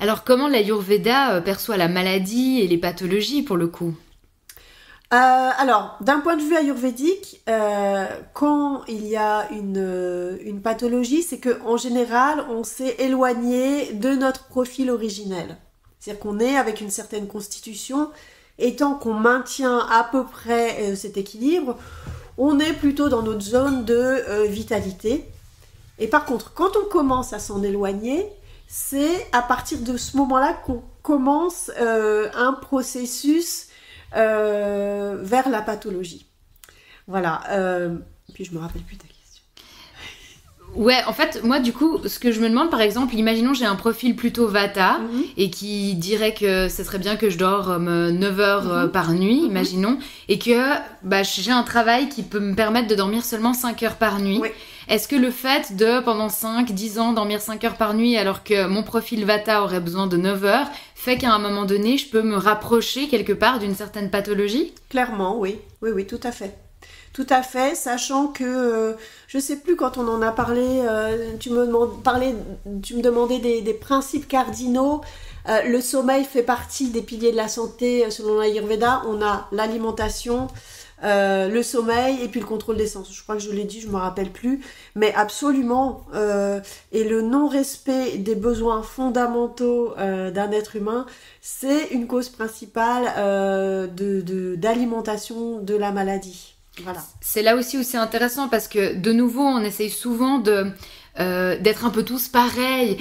S3: Alors, comment l'Ayurveda perçoit la maladie et les pathologies, pour le coup ?
S2: Alors, d'un point de vue ayurvédique, quand il y a une pathologie, c'est qu'en général, on s'est éloigné de notre profil originel. C'est-à-dire qu'on est avec une certaine constitution, et tant qu'on maintient à peu près cet équilibre, on est plutôt dans notre zone de vitalité. Et par contre, quand on commence à s'en éloigner, c'est à partir de ce moment-là qu'on commence un processus vers la pathologie. Voilà. Puis je me rappelle plus ta question.
S3: Ouais, en fait, moi, du coup, ce que je me demande, par exemple, imaginons j'ai un profil plutôt Vata et qui dirait que ce serait bien que je dors 9 heures par nuit, imaginons, et que j'ai un travail qui peut me permettre de dormir seulement 5 heures par nuit.
S2: Oui.
S3: Est-ce que le fait de, pendant 5-10 ans, dormir 5 heures par nuit alors que mon profil Vata aurait besoin de 9 heures, fait qu'à un moment donné, je peux me rapprocher quelque part d'une certaine pathologie ?
S2: Clairement, oui. Oui, tout à fait. Tout à fait, sachant que, je sais plus quand on en a parlé, tu me demandais des principes cardinaux. Le sommeil fait partie des piliers de la santé selon l'Ayurveda. On a l'alimentation, le sommeil et puis le contrôle des sens. Je crois que je l'ai dit, je me rappelle plus. Mais absolument, et le non-respect des besoins fondamentaux d'un être humain, c'est une cause principale d'alimentation de la maladie. Voilà.
S3: C'est là aussi où c'est intéressant parce que de nouveau on essaye souvent d'être un peu tous pareils.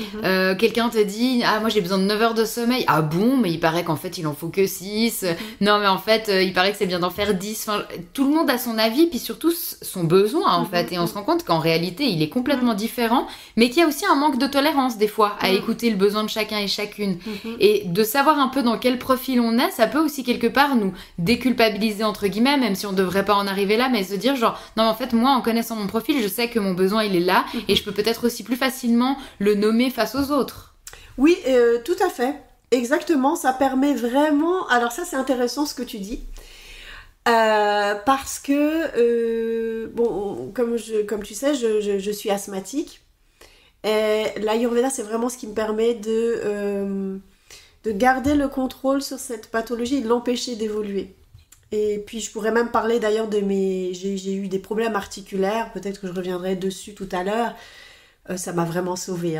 S3: Quelqu'un te dit moi j'ai besoin de 9 heures de sommeil. Ah bon, mais il paraît qu'en fait il en faut que 6. Non mais en fait il paraît que c'est bien d'en faire 10. Enfin, tout le monde a son avis puis surtout son besoin en fait, et on se rend compte qu'en réalité il est complètement différent, mais qu'il y a aussi un manque de tolérance des fois à écouter le besoin de chacun et chacune. Et de savoir un peu dans quel profil on est, ça peut aussi quelque part nous déculpabiliser entre guillemets, même si on devrait pas en arriver là, mais se dire genre non mais en fait moi en connaissant mon profil je sais que mon besoin il est là et je peux peut-être aussi plus facilement le nommer face aux autres.
S2: Oui, tout à fait. Exactement, ça permet vraiment... Alors ça, c'est intéressant ce que tu dis. Parce que, comme tu sais, je suis asthmatique. Et l'Ayurveda, c'est vraiment ce qui me permet de garder le contrôle sur cette pathologie et de l'empêcher d'évoluer. Et puis, je pourrais même parler d'ailleurs de j'ai eu des problèmes articulaires. Peut-être que je reviendrai dessus tout à l'heure. Ça m'a vraiment sauvée.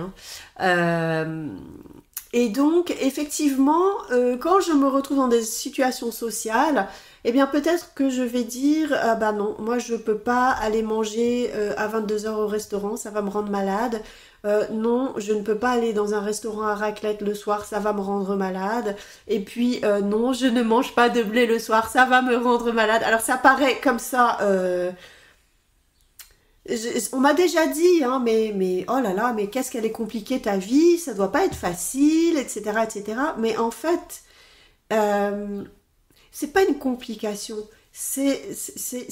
S2: Et donc, effectivement, quand je me retrouve dans des situations sociales, eh bien, peut-être que je vais dire non, moi, je peux pas aller manger à 22h au restaurant, ça va me rendre malade. Non, je ne peux pas aller dans un restaurant à raclette le soir, ça va me rendre malade. Et puis, non, je ne mange pas de blé le soir, ça va me rendre malade. Alors, ça paraît comme ça... on m'a déjà dit, mais oh là là, mais qu'est-ce qu'elle est compliquée ta vie, ça doit pas être facile, etc., etc. Mais en fait, c'est pas une complication, c'est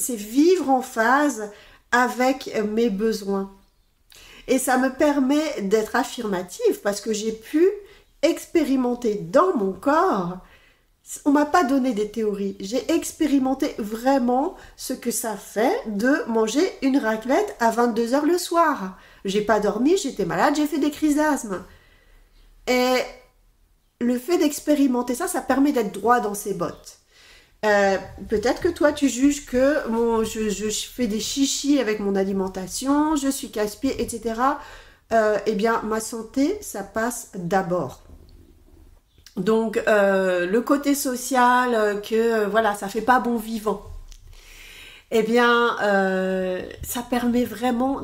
S2: vivre en phase avec mes besoins. Et ça me permet d'être affirmative parce que j'ai pu expérimenter dans mon corps. On m'a pas donné des théories, j'ai expérimenté vraiment ce que ça fait de manger une raclette à 22h le soir. J'ai pas dormi, j'étais malade, j'ai fait des crises d'asthme. Et le fait d'expérimenter ça permet d'être droit dans ses bottes. Peut-être que toi tu juges que je fais des chichis avec mon alimentation, je suis casse-pied, etc. Eh bien, ma santé, ça passe d'abord. Donc, le côté social, voilà, ça fait pas bon vivant. Eh bien, ça permet vraiment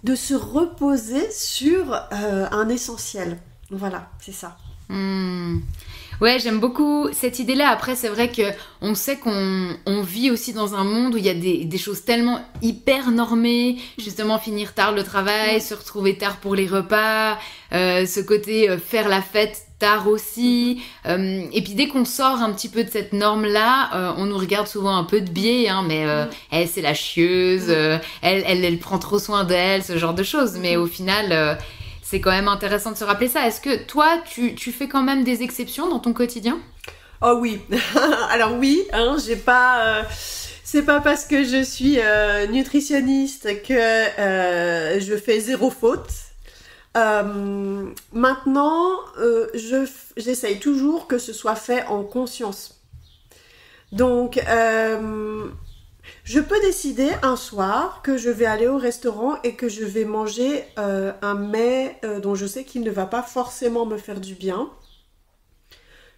S2: de se reposer sur un essentiel. Voilà, c'est ça.
S3: Ouais, j'aime beaucoup cette idée-là. Après, c'est vrai qu'on sait qu'on vit aussi dans un monde où il y a des choses tellement hyper normées. Justement, finir tard le travail, se retrouver tard pour les repas, ce côté faire la fête tard aussi. Et puis dès qu'on sort un petit peu de cette norme-là, on nous regarde souvent un peu de biais, mais elle, c'est la chieuse, elle prend trop soin d'elle, ce genre de choses. Mais au final... c'est quand même intéressant de se rappeler ça. Est-ce que toi, tu fais quand même des exceptions dans ton quotidien ?
S2: Oh oui. Alors oui, j'ai pas... c'est pas parce que je suis nutritionniste que je fais zéro faute. Maintenant, j'essaye toujours que ce soit fait en conscience. Donc... je peux décider un soir que je vais aller au restaurant et que je vais manger un mets dont je sais qu'il ne va pas forcément me faire du bien.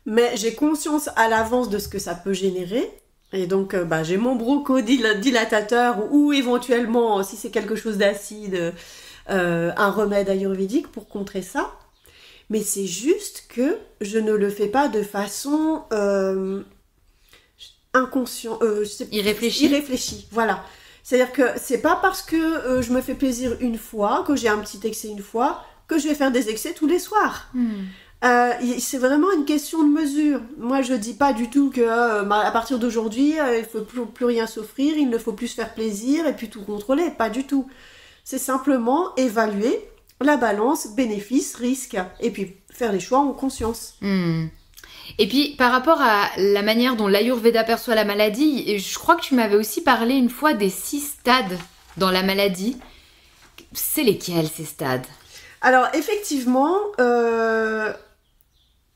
S2: mais j'ai conscience à l'avance de ce que ça peut générer. Et donc, j'ai mon bronchodilatateur ou éventuellement, si c'est quelque chose d'acide, un remède ayurvédique pour contrer ça. Mais c'est juste que je ne le fais pas de façon inconsciente, irréfléchie. Voilà. C'est-à-dire que c'est pas parce que je me fais plaisir une fois, que j'ai un petit excès une fois, que je vais faire des excès tous les soirs. C'est vraiment une question de mesure. Moi, je dis pas du tout que à partir d'aujourd'hui, il faut plus rien s'offrir, il ne faut plus se faire plaisir et puis tout contrôler. Pas du tout. C'est simplement évaluer la balance bénéfice-risque et puis faire les choix en conscience.
S3: Et puis, par rapport à la manière dont l'Ayurveda perçoit la maladie, je crois que tu m'avais aussi parlé une fois des 6 stades dans la maladie. C'est lesquels, ces stades ?
S2: Alors, effectivement,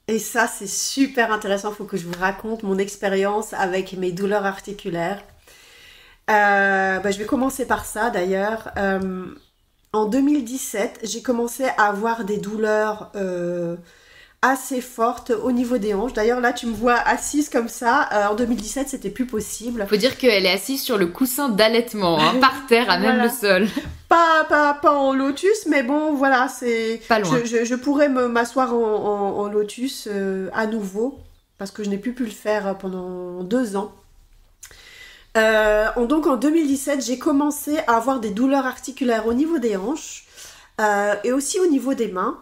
S2: et ça, c'est super intéressant, il faut que je vous raconte mon expérience avec mes douleurs articulaires. Je vais commencer par ça, d'ailleurs. En 2017, j'ai commencé à avoir des douleurs assez fortes au niveau des hanches. D'ailleurs, là, tu me vois assise comme ça. En 2017, c'était plus possible.
S3: Faut dire qu'elle est assise sur le coussin d'allaitement, par terre, à même le sol.
S2: Pas en lotus, mais bon, voilà, c'est...
S3: Pas loin.
S2: Je pourrais m'asseoir en lotus à nouveau, parce que je n'ai plus pu le faire pendant 2 ans. Donc en 2017, j'ai commencé à avoir des douleurs articulaires au niveau des hanches et aussi au niveau des mains.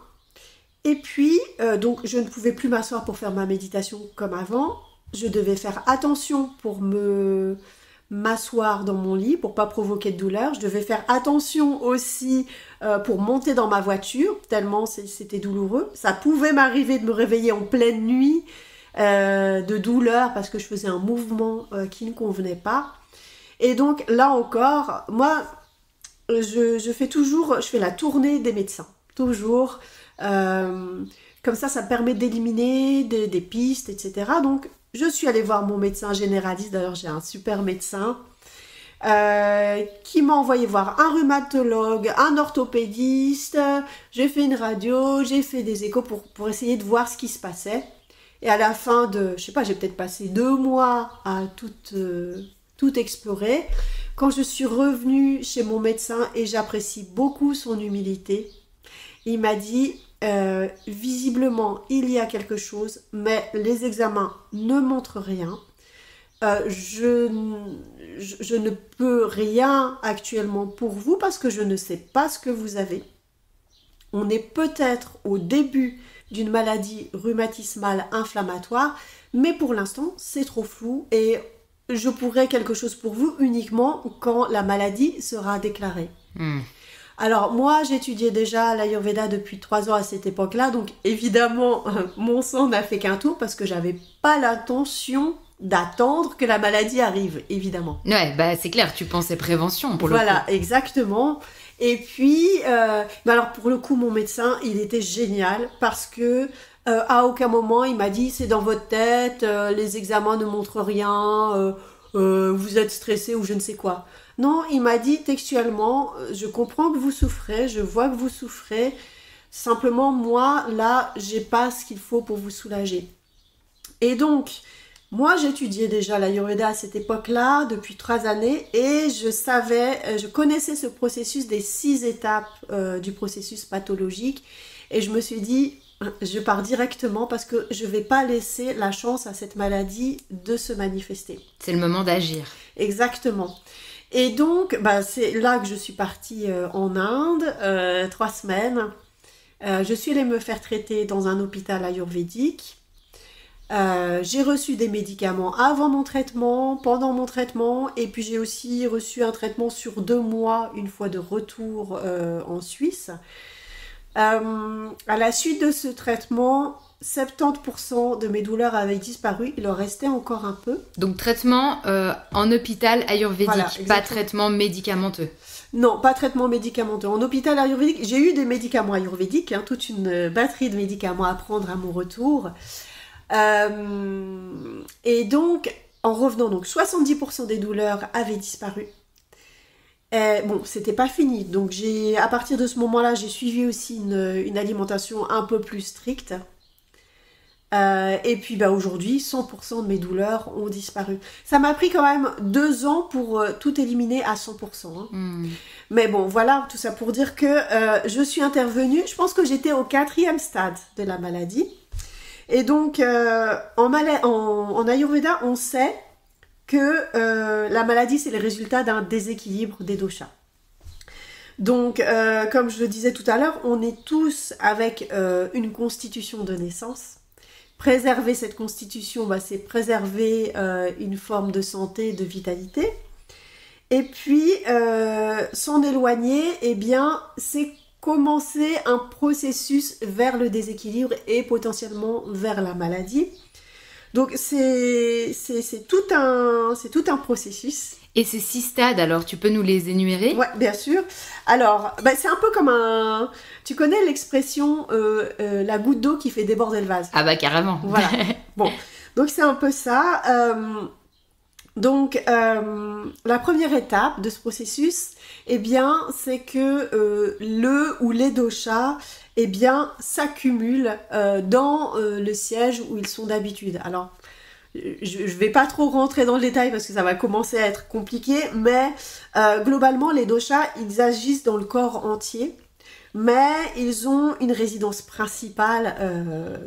S2: Et puis, donc je ne pouvais plus m'asseoir pour faire ma méditation comme avant. Je devais faire attention pour m'asseoir dans mon lit pour pas provoquer de douleur. Je devais faire attention aussi pour monter dans ma voiture, tellement c'était douloureux. Ça pouvait m'arriver de me réveiller en pleine nuit de douleur parce que je faisais un mouvement qui ne convenait pas. Et donc là encore, moi, je fais la tournée des médecins, toujours. Comme ça me permet d'éliminer des pistes, etc. Donc, je suis allée voir mon médecin généraliste. D'ailleurs, j'ai un super médecin qui m'a envoyé voir un rhumatologue, un orthopédiste. J'ai fait une radio, j'ai fait des échos pour essayer de voir ce qui se passait. Et à la fin j'ai peut-être passé 2 mois à tout explorer. Quand je suis revenue chez mon médecin, et j'apprécie beaucoup son humilité, il m'a dit visiblement il y a quelque chose, mais les examens ne montrent rien. Je ne peux rien actuellement pour vous parce que je ne sais pas ce que vous avez. On est peut-être au début d'une maladie rhumatismale inflammatoire, mais pour l'instant c'est trop flou et je pourrai quelque chose pour vous uniquement quand la maladie sera déclarée. Alors moi j'étudiais déjà l'Ayurveda depuis 3 ans à cette époque-là, donc évidemment mon sang n'a fait qu'un tour parce que j'avais pas l'intention d'attendre que la maladie arrive, évidemment.
S3: Ouais, c'est clair, tu pensais prévention pour le coup.
S2: Voilà, exactement. Et puis, alors pour le coup, mon médecin, il était génial parce que à aucun moment il m'a dit c'est dans votre tête, les examens ne montrent rien, vous êtes stressé ou je ne sais quoi. Non, il m'a dit textuellement, je comprends que vous souffrez, je vois que vous souffrez, simplement moi là, j'ai pas ce qu'il faut pour vous soulager. Et donc, moi j'étudiais déjà l'Ayurveda à cette époque-là depuis 3 années et je connaissais ce processus des 6 étapes du processus pathologique et je me suis dit je pars directement parce que je vais pas laisser la chance à cette maladie de se manifester.
S3: C'est le moment d'agir.
S2: Exactement. Et donc c'est là que je suis partie en Inde 3 semaines. Je suis allée me faire traiter dans un hôpital ayurvédique. J'ai reçu des médicaments avant mon traitement, pendant mon traitement, et puis j'ai aussi reçu un traitement sur 2 mois, une fois de retour en Suisse. À la suite de ce traitement, 70% de mes douleurs avaient disparu, il en restait encore un peu.
S3: Donc traitement en hôpital ayurvédique, voilà, pas traitement médicamenteux.
S2: Non, pas traitement médicamenteux. En hôpital ayurvédique, j'ai eu des médicaments ayurvédiques, toute une batterie de médicaments à prendre à mon retour. Et donc, en revenant, 70% des douleurs avaient disparu. Bon, c'était pas fini. Donc, à partir de ce moment-là, j'ai suivi aussi une alimentation un peu plus stricte. Et puis aujourd'hui, 100% de mes douleurs ont disparu. Ça m'a pris quand même 2 ans pour tout éliminer à 100%. Hein. Mais bon, voilà, tout ça pour dire que je suis intervenue, je pense que j'étais au 4e stade de la maladie. Et donc, en Ayurveda, on sait que la maladie, c'est le résultat d'un déséquilibre des doshas. Donc, comme je le disais tout à l'heure, on est tous avec une constitution de naissance. Préserver cette constitution, c'est préserver une forme de santé, de vitalité. Et puis, s'en éloigner, c'est commencer un processus vers le déséquilibre et potentiellement vers la maladie. Donc, c'est tout un processus.
S3: Et ces 6 stades, alors, tu peux nous les énumérer?
S2: Ouais, bien sûr. Alors, c'est un peu comme un... Tu connais l'expression la goutte d'eau qui fait déborder le vase?
S3: Ah carrément.
S2: Voilà. Bon, donc c'est un peu ça. La première étape de ce processus, c'est que le ou les doshas, s'accumulent dans le siège où ils sont d'habitude. Alors, je ne vais pas trop rentrer dans le détail parce que ça va commencer à être compliqué, mais globalement, les doshas, ils agissent dans le corps entier, mais ils ont une résidence principale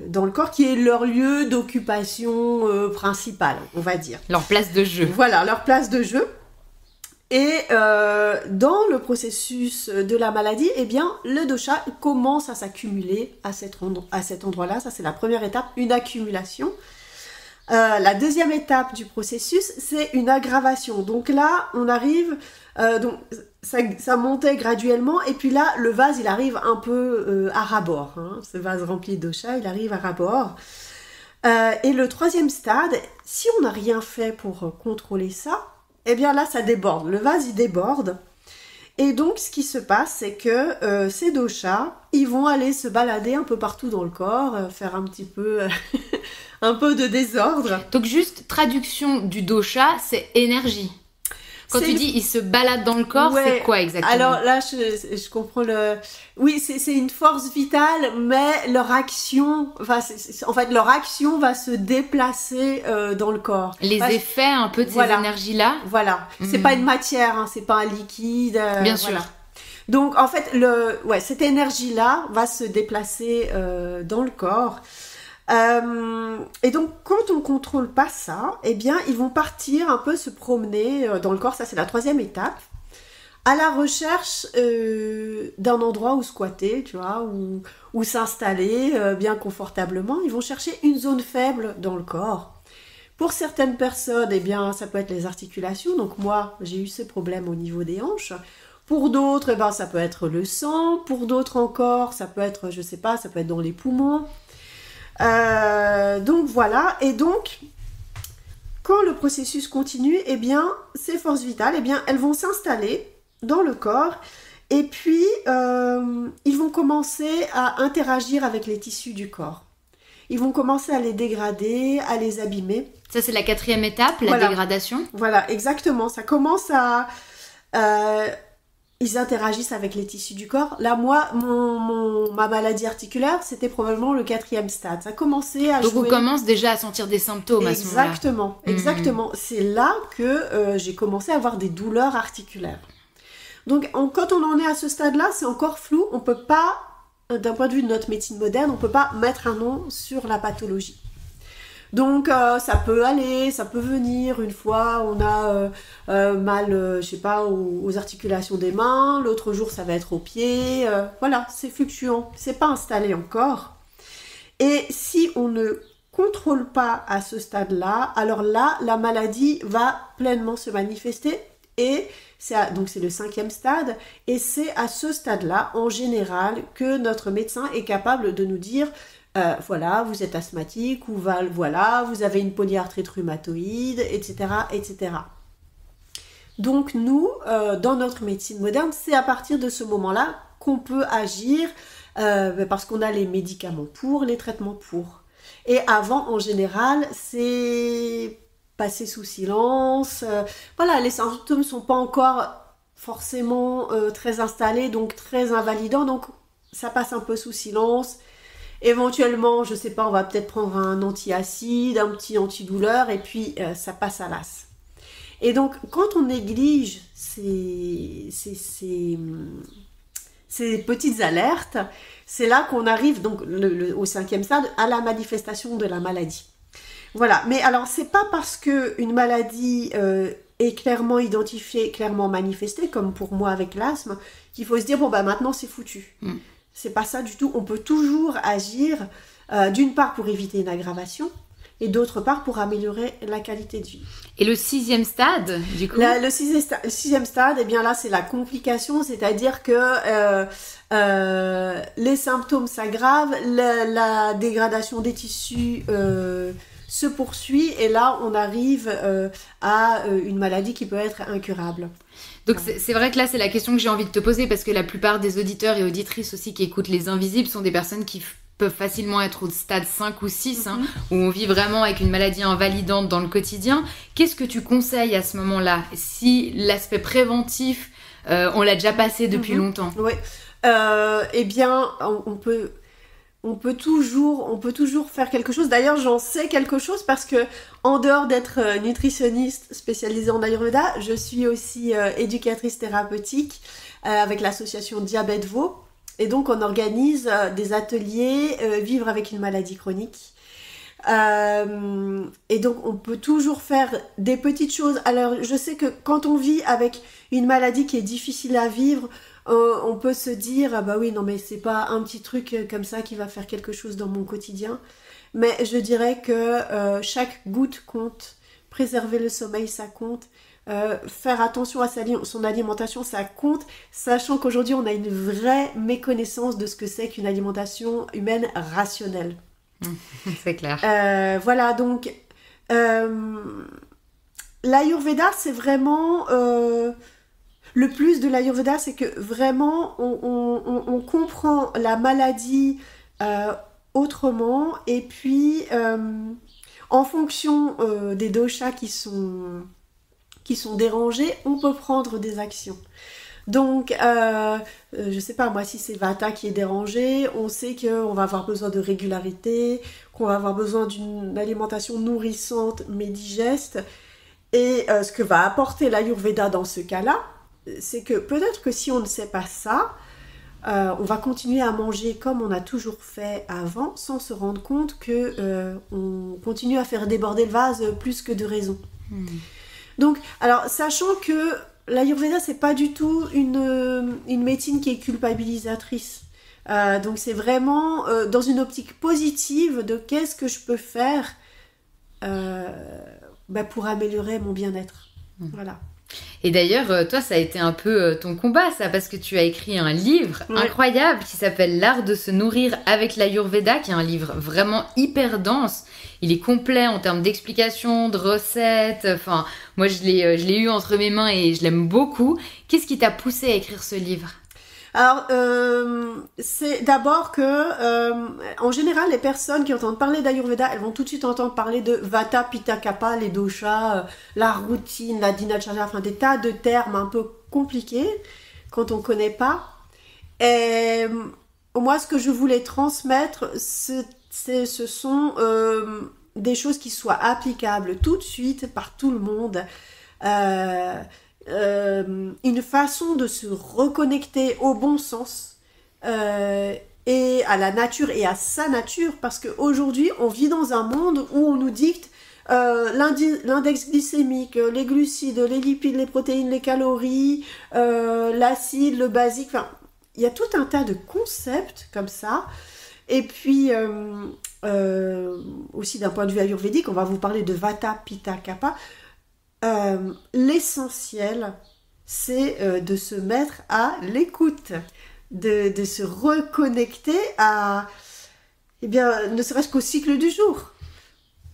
S2: dans le corps qui est leur lieu d'occupation principale, on va dire.
S3: Leur place de jeu.
S2: Voilà, leur place de jeu. Et dans le processus de la maladie, le dosha commence à s'accumuler à cet endroit-là. Ça, c'est la première étape, une accumulation. La deuxième étape du processus, c'est une aggravation. Donc là, on arrive, ça montait graduellement, et puis là, le vase, il arrive un peu à ras-bord. Hein. Ce vase rempli de dosha, il arrive à ras-bord. Et le troisième stade, si on n'a rien fait pour contrôler ça, là, ça déborde. Le vase, il déborde. Et donc, ce qui se passe, c'est que ces doshas, ils vont aller se balader un peu partout dans le corps, faire un petit peu... un peu de désordre.
S3: Donc juste, traduction du dosha, c'est énergie. Quand tu dis ils se baladent dans le corps, c'est quoi exactement?
S2: Alors là, je comprends le... Oui, c'est une force vitale, mais leur action... leur action va se déplacer dans le corps.
S3: Les effets un peu de ces énergies-là?
S2: Voilà. C'est pas une matière, hein, c'est pas un liquide.
S3: Bien sûr.
S2: Donc en fait, cette énergie-là va se déplacer dans le corps. Et donc, quand on ne contrôle pas ça, ils vont partir un peu se promener dans le corps, ça c'est la troisième étape, à la recherche d'un endroit où squatter, tu vois, où s'installer bien confortablement. Ils vont chercher une zone faible dans le corps. Pour certaines personnes, ça peut être les articulations. Donc moi, j'ai eu ces problèmes au niveau des hanches. Pour d'autres, ça peut être le sang. Pour d'autres encore, ça peut être, je sais pas, ça peut être dans les poumons. Donc voilà, et donc quand le processus continue, ces forces vitales, elles vont s'installer dans le corps, et puis ils vont commencer à interagir avec les tissus du corps. Ils vont commencer à les dégrader, à les abîmer.
S3: Ça, c'est la 4e étape, la dégradation.
S2: Voilà, exactement. Ça commence à... ils interagissent avec les tissus du corps. Là, moi, ma maladie articulaire, c'était probablement le 4e stade. Ça commençait à jouer...
S3: Donc, on commence déjà à sentir des symptômes à ce moment-là.
S2: Exactement. C'est là que j'ai commencé à avoir des douleurs articulaires. Donc, quand on en est à ce stade-là, c'est encore flou. On peut pas, d'un point de vue de notre médecine moderne, on peut pas mettre un nom sur la pathologie. Donc ça peut aller, ça peut venir. Une fois on a mal, je sais pas, aux articulations des mains, l'autre jour ça va être aux pieds. Voilà, c'est fluctuant, c'est pas installé encore. Et si on ne contrôle pas à ce stade-là, alors là, la maladie va pleinement se manifester. Et donc c'est le 5e stade, et c'est à ce stade-là, en général, que notre médecin est capable de nous dire voilà, vous êtes asthmatique, ou voilà, vous avez une polyarthrite rhumatoïde, etc., etc. Donc nous, dans notre médecine moderne, c'est à partir de ce moment-là qu'on peut agir, parce qu'on a les médicaments pour, les traitements pour. Et avant, en général, c'est passé sous silence. Voilà, les symptômes ne sont pas encore forcément très installés, donc très invalidants, donc ça passe un peu sous silence. Éventuellement, je sais pas, on va peut-être prendre un antiacide, un petit antidouleur, et puis ça passe à l'as. Et donc, quand on néglige ces petites alertes, c'est là qu'on arrive donc au 5e stade à la manifestation de la maladie. Voilà, mais alors c'est pas parce qu'une maladie est clairement identifiée, clairement manifestée, comme pour moi avec l'asthme, qu'il faut se dire bon bah maintenant c'est foutu. C'est pas ça du tout, on peut toujours agir d'une part pour éviter une aggravation et d'autre part pour améliorer la qualité de vie.
S3: Et le 6e stade, du coup
S2: le 6e stade, eh bien là, c'est la complication, c'est-à-dire que les symptômes s'aggravent, la dégradation des tissus se poursuit, et là, on arrive à une maladie qui peut être incurable.
S3: Donc c'est vrai que là, c'est la question que j'ai envie de te poser, parce que la plupart des auditeurs et auditrices aussi qui écoutent Les Invisibles sont des personnes qui peuvent facilement être au stade 5 ou 6, où on vit vraiment avec une maladie invalidante dans le quotidien. Qu'est-ce que tu conseilles à ce moment-là, si l'aspect préventif, on l'a déjà passé depuis longtemps?
S2: Oui, eh bien, on peut toujours faire quelque chose. D'ailleurs, j'en sais quelque chose parce que, en dehors d'être nutritionniste spécialisée en Ayurveda, je suis aussi éducatrice thérapeutique avec l'association Diabète Vaud. Et donc, on organise des ateliers vivre avec une maladie chronique. Et donc, on peut toujours faire des petites choses. Alors, je sais que quand on vit avec une maladie qui est difficile à vivre, on peut se dire ah bah oui, non mais c'est pas un petit truc comme ça qui va faire quelque chose dans mon quotidien. Mais je dirais que chaque goutte compte. Préserver le sommeil, ça compte. Faire attention à son alimentation, ça compte, sachant qu'aujourd'hui on a une vraie méconnaissance de ce que c'est qu'une alimentation humaine rationnelle.
S3: C'est clair.
S2: Voilà, donc l'Ayurveda, c'est vraiment le plus de l'Ayurveda, c'est que vraiment on comprend la maladie autrement, et puis en fonction des doshas qui sont dérangés, on peut prendre des actions. Donc, je sais pas, moi, si c'est Vata qui est dérangé, on sait qu'on va avoir besoin de régularité, qu'on va avoir besoin d'une alimentation nourrissante mais digeste. Et ce que va apporter l'Ayurveda dans ce cas-là, c'est que peut-être que si on ne sait pas ça, on va continuer à manger comme on a toujours fait avant, sans se rendre compte qu'on continue à faire déborder le vase plus que de raison. Donc, alors, sachant que l'Ayurveda, c'est pas du tout une médecine qui est culpabilisatrice. Donc, c'est vraiment dans une optique positive de qu'est-ce que je peux faire pour améliorer mon bien-être. Voilà.
S3: Et d'ailleurs, toi, ça a été un peu ton combat, ça, parce que tu as écrit un livre incroyable qui s'appelle L'art de se nourrir avec l'Ayurveda, qui est un livre vraiment hyper dense. Il est complet en termes d'explications, de recettes. Enfin, moi, je l'ai eu entre mes mains et je l'aime beaucoup. Qu'est-ce qui t'a poussé à écrire ce livre ?
S2: Alors, c'est d'abord que, en général, les personnes qui entendent parler d'Ayurveda, elles vont tout de suite entendre parler de Vata, Pitta, Kapha, les doshas, la routine, la dinacharya, enfin des tas de termes un peu compliqués quand on ne connaît pas. Et moi, ce que je voulais transmettre, ce sont des choses qui soient applicables tout de suite par tout le monde. Une façon de se reconnecter au bon sens et à la nature et à sa nature, parce qu'aujourd'hui on vit dans un monde où on nous dicte l'index glycémique, les glucides, les lipides, les protéines, les calories, l'acide, le basique, enfin il y a tout un tas de concepts comme ça. Et puis aussi d'un point de vue ayurvédique, on va vous parler de Vata, Pitta, Kapha. L'essentiel, c'est de se mettre à l'écoute, de se reconnecter à, ne serait-ce qu'au cycle du jour.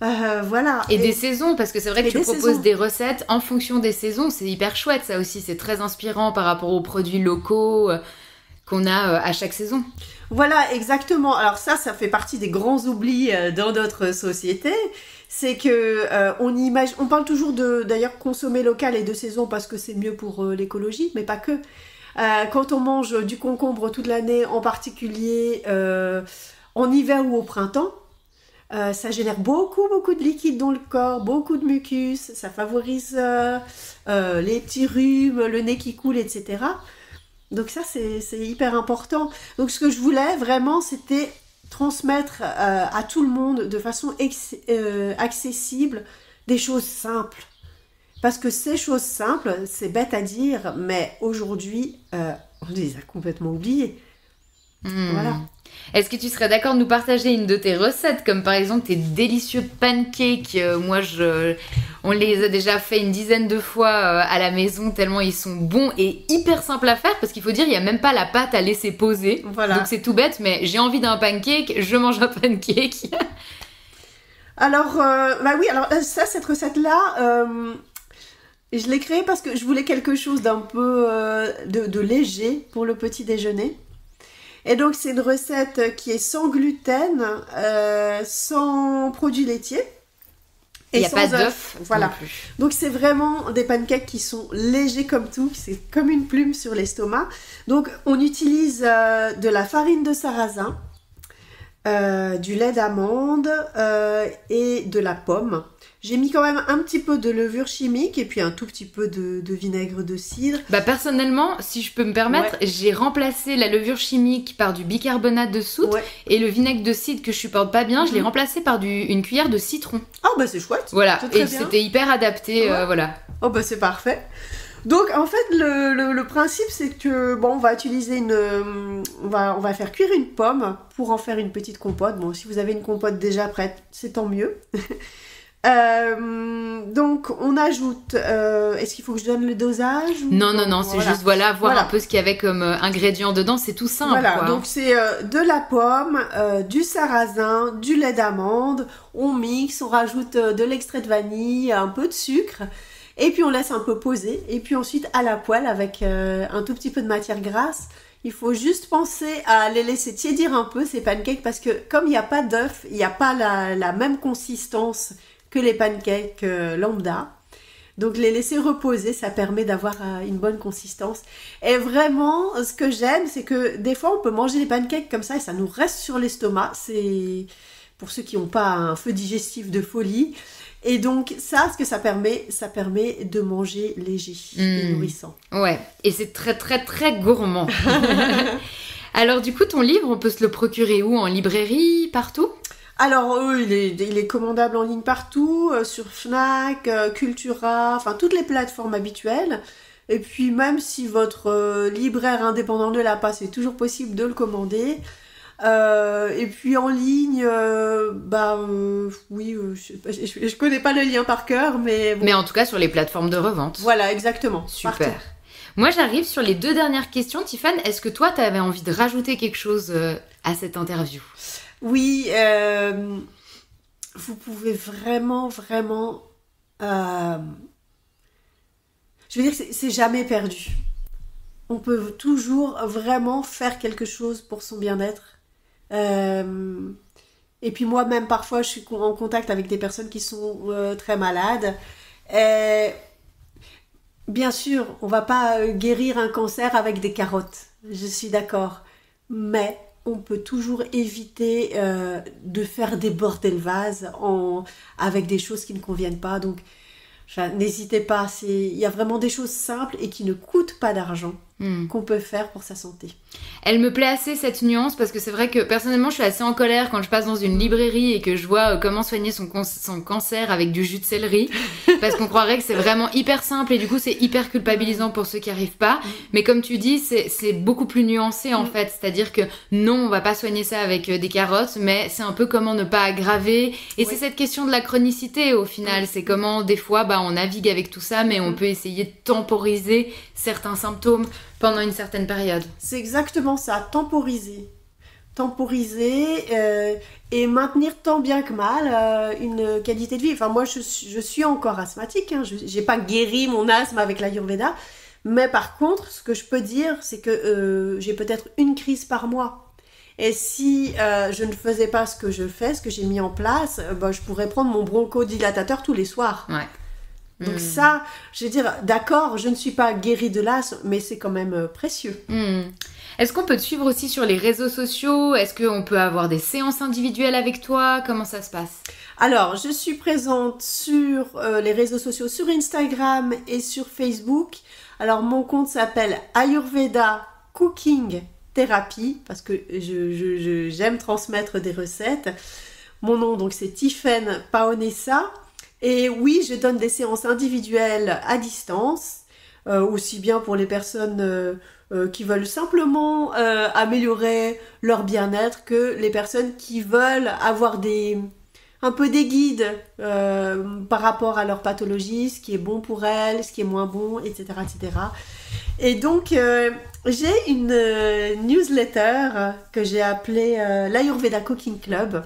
S2: Voilà.
S3: Et des saisons, parce que c'est vrai que tu proposes des recettes en fonction des saisons. C'est hyper chouette, ça aussi. C'est très inspirant par rapport aux produits locaux qu'on a à chaque saison.
S2: Voilà, exactement. Alors ça fait partie des grands oublis dans notre société. C'est que on parle toujours de d'ailleurs consommer local et de saison parce que c'est mieux pour l'écologie, mais pas que. Quand on mange du concombre toute l'année, en particulier en hiver ou au printemps. Ça génère beaucoup de liquide dans le corps, beaucoup de mucus, ça favorise les petits rhumes, le nez qui coule, etc. Donc ça, c'est hyper important. Donc ce que je voulais vraiment, c'était transmettre à tout le monde de façon accessible des choses simples. Parce que ces choses simples, c'est bête à dire, mais aujourd'hui, on les a complètement oubliées. Voilà.
S3: Est-ce que tu serais d'accord de nous partager une de tes recettes, comme par exemple tes délicieux pancakes? On les a déjà fait une dizaine de fois à la maison, tellement ils sont bons et hyper simples à faire, parce qu'il faut dire, il n'y a même pas la pâte à laisser poser.
S2: Voilà.
S3: Donc c'est tout bête, mais j'ai envie d'un pancake, je mange un pancake.
S2: Alors, cette recette-là, je l'ai créée parce que je voulais quelque chose d'un peu de léger pour le petit déjeuner. Et donc, c'est une recette qui est sans gluten, sans produits laitiers.
S3: Il n'y a pas d'œuf.
S2: Voilà. Donc, c'est vraiment des pancakes qui sont légers comme tout. C'est comme une plume sur l'estomac. Donc, on utilise de la farine de sarrasin, du lait d'amande et de la pomme. J'ai mis quand même un petit peu de levure chimique et puis un tout petit peu de vinaigre de cidre.
S3: Personnellement, si je peux me permettre, j'ai remplacé la levure chimique par du bicarbonate de soude et le vinaigre de cidre que je supporte pas bien, je l'ai remplacé par une cuillère de citron.
S2: Ah c'est chouette.
S3: Voilà, et c'était hyper adapté, voilà.
S2: Oh c'est parfait. Donc en fait le principe c'est que on va utiliser on va faire cuire une pomme pour en faire une petite compote. Bon, si vous avez une compote déjà prête, c'est tant mieux. Donc on ajoute, est-ce qu'il faut que je donne le dosage
S3: Non, c'est juste voir un peu ce qu'il y avait comme ingrédients dedans, c'est tout simple.
S2: Voilà, donc c'est de la pomme, du sarrasin, du lait d'amande, on mixe, on rajoute de l'extrait de vanille, un peu de sucre, et puis on laisse un peu poser, et puis ensuite à la poêle avec un tout petit peu de matière grasse. Il faut juste penser à les laisser tiédir un peu ces pancakes parce que comme il n'y a pas d'œuf, il n'y a pas la même consistance que les pancakes lambda. Donc les laisser reposer, ça permet d'avoir une bonne consistance. Et vraiment, ce que j'aime, c'est que des fois on peut manger des pancakes comme ça et ça nous reste sur l'estomac. C'est pour ceux qui n'ont pas un feu digestif de folie. Et donc ça, ce que ça permet de manger léger et nourrissant. Ouais,
S3: et c'est très très très gourmand. Alors du coup, ton livre, on peut se le procurer où? En librairie, partout?
S2: Alors il est commandable en ligne partout, sur Fnac, Cultura, enfin toutes les plateformes habituelles. Et puis même si votre libraire indépendant ne l'a pas, c'est toujours possible de le commander. Et puis en ligne, je connais pas le lien par cœur, mais bon.
S3: Mais en tout cas sur les plateformes de revente.
S2: Voilà, exactement.
S3: Super.
S2: Partout.
S3: Moi j'arrive sur les 2 dernières questions. Tiffane, est-ce que toi t'avais envie de rajouter quelque chose à cette interview?
S2: Oui, vous pouvez vraiment, je veux dire que c'est jamais perdu. On peut toujours vraiment faire quelque chose pour son bien-être. Et puis moi-même, parfois, je suis en contact avec des personnes qui sont très malades. Bien sûr, on va pas guérir un cancer avec des carottes. Je suis d'accord. Mais on peut toujours éviter de faire déborder le vase avec des choses qui ne conviennent pas. Donc, n'hésitez pas. Il y a vraiment des choses simples et qui ne coûtent pas d'argent qu'on peut faire pour sa santé.
S3: Elle me plaît assez cette nuance parce que c'est vrai que personnellement je suis assez en colère quand je passe dans une librairie et que je vois comment soigner son cancer avec du jus de céleri parce qu'on croirait que c'est vraiment hyper simple et du coup c'est hyper culpabilisant pour ceux qui arrivent pas, mais comme tu dis c'est beaucoup plus nuancé en fait, c'est-à-dire que non, on va pas soigner ça avec des carottes, mais c'est un peu comment ne pas aggraver et c'est cette question de la chronicité au final, c'est comment des fois on navigue avec tout ça mais on peut essayer de temporiser certains symptômes pendant une certaine période.
S2: C'est exactement ça, temporiser et maintenir tant bien que mal une qualité de vie. Enfin moi je suis encore asthmatique, j'ai pas guéri mon asthme avec l'Ayurveda, mais par contre ce que je peux dire c'est que j'ai peut-être une crise par mois. Et si je ne faisais pas ce que je fais, ce que j'ai mis en place, je pourrais prendre mon bronchodilatateur tous les soirs.
S3: Ouais.
S2: Donc ça, je veux dire, d'accord, je ne suis pas guérie de l'asthme, mais c'est quand même précieux.
S3: Est-ce qu'on peut te suivre aussi sur les réseaux sociaux? Est-ce qu'on peut avoir des séances individuelles avec toi? Comment ça se passe?
S2: Alors, je suis présente sur les réseaux sociaux, sur Instagram et sur Facebook. Alors, mon compte s'appelle Ayurveda Cooking Therapy, parce que j'aime transmettre des recettes. Mon nom, donc, c'est Tiffaine Paonessa. Et oui, je donne des séances individuelles à distance, aussi bien pour les personnes qui veulent simplement améliorer leur bien-être que les personnes qui veulent avoir un peu des guides par rapport à leur pathologie, ce qui est bon pour elles, ce qui est moins bon, etc. etc. Et donc, j'ai une newsletter que j'ai appelée l'Ayurveda Cooking Club,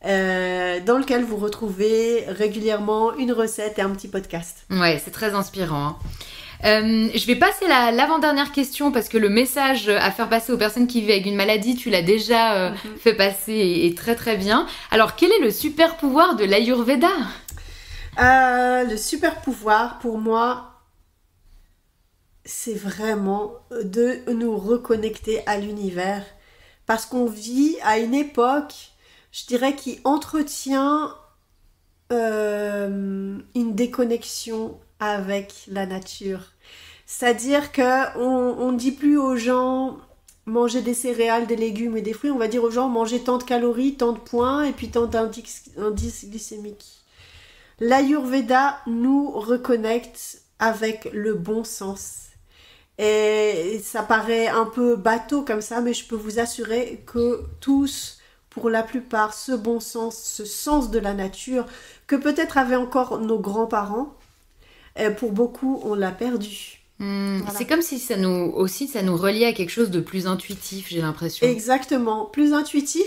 S2: dans lequel vous retrouvez régulièrement une recette et un petit podcast.
S3: Ouais, c'est très inspirant. Je vais passer l'avant-dernière question parce que le message à faire passer aux personnes qui vivent avec une maladie, tu l'as déjà fait passer et très très bien. Alors, quel est le super pouvoir de l'Ayurveda?
S2: Le super pouvoir pour moi, c'est vraiment de nous reconnecter à l'univers, parce qu'on vit à une époque, je dirais, qui entretient une déconnexion avec la nature. C'est-à-dire qu'on ne dit plus aux gens manger des céréales, des légumes et des fruits, on va dire aux gens manger tant de calories, tant de points et puis tant d'indice glycémique. L'Ayurveda nous reconnecte avec le bon sens. Et ça paraît un peu bateau comme ça, mais je peux vous assurer que tous, pour la plupart, ce bon sens, ce sens de la nature, que peut-être avaient encore nos grands-parents, pour beaucoup, on l'a perdu.
S3: Voilà. C'est comme si ça nous reliait à quelque chose de plus intuitif, j'ai l'impression.
S2: Exactement, plus intuitif.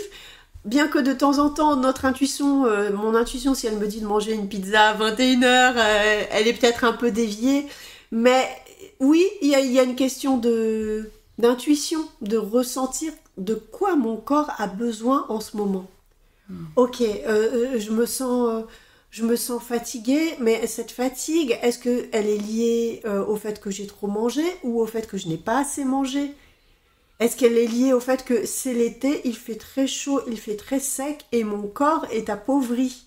S2: Bien que de temps en temps, notre intuition, mon intuition, si elle me dit de manger une pizza à 21h, elle est peut-être un peu déviée. Mais oui, il y a une question d'intuition, de ressentir de quoi mon corps a besoin en ce moment. Ok, je me sens fatiguée, mais cette fatigue, est-ce qu'elle est liée au fait que j'ai trop mangé ou au fait que je n'ai pas assez mangé? Est-ce qu'elle est liée au fait que c'est l'été, il fait très chaud, il fait très sec et mon corps est appauvri?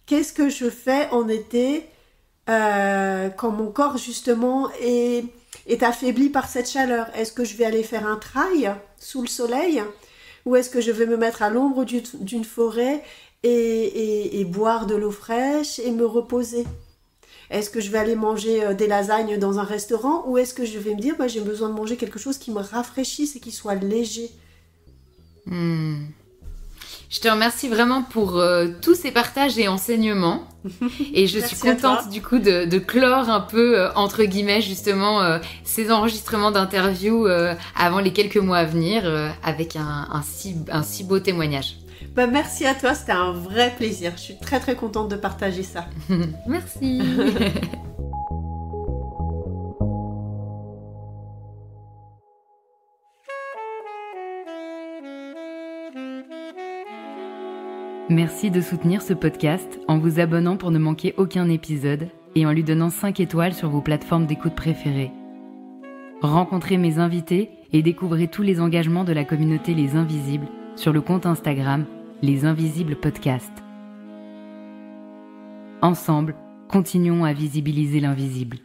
S2: Qu'est-ce que je fais en été quand mon corps justement est affaibli par cette chaleur? Est-ce que je vais aller faire un trail sous le soleil ou est-ce que je vais me mettre à l'ombre d'une forêt et boire de l'eau fraîche et me reposer? Est-ce que je vais aller manger des lasagnes dans un restaurant ou est-ce que je vais me dire j'ai besoin de manger quelque chose qui me rafraîchisse et qui soit léger?
S3: Je te remercie vraiment pour tous ces partages et enseignements. Et je suis contente du coup de clore un peu, entre guillemets, justement, ces enregistrements d'interviews avant les quelques mois à venir avec un si beau témoignage.
S2: Merci à toi, c'était un vrai plaisir. Je suis très très contente de partager ça.
S3: Merci.
S1: Merci de soutenir ce podcast en vous abonnant pour ne manquer aucun épisode et en lui donnant 5 étoiles sur vos plateformes d'écoute préférées. Rencontrez mes invités et découvrez tous les engagements de la communauté Les Invisibles sur le compte Instagram Les Invisibles Podcast. Ensemble, continuons à visibiliser l'invisible.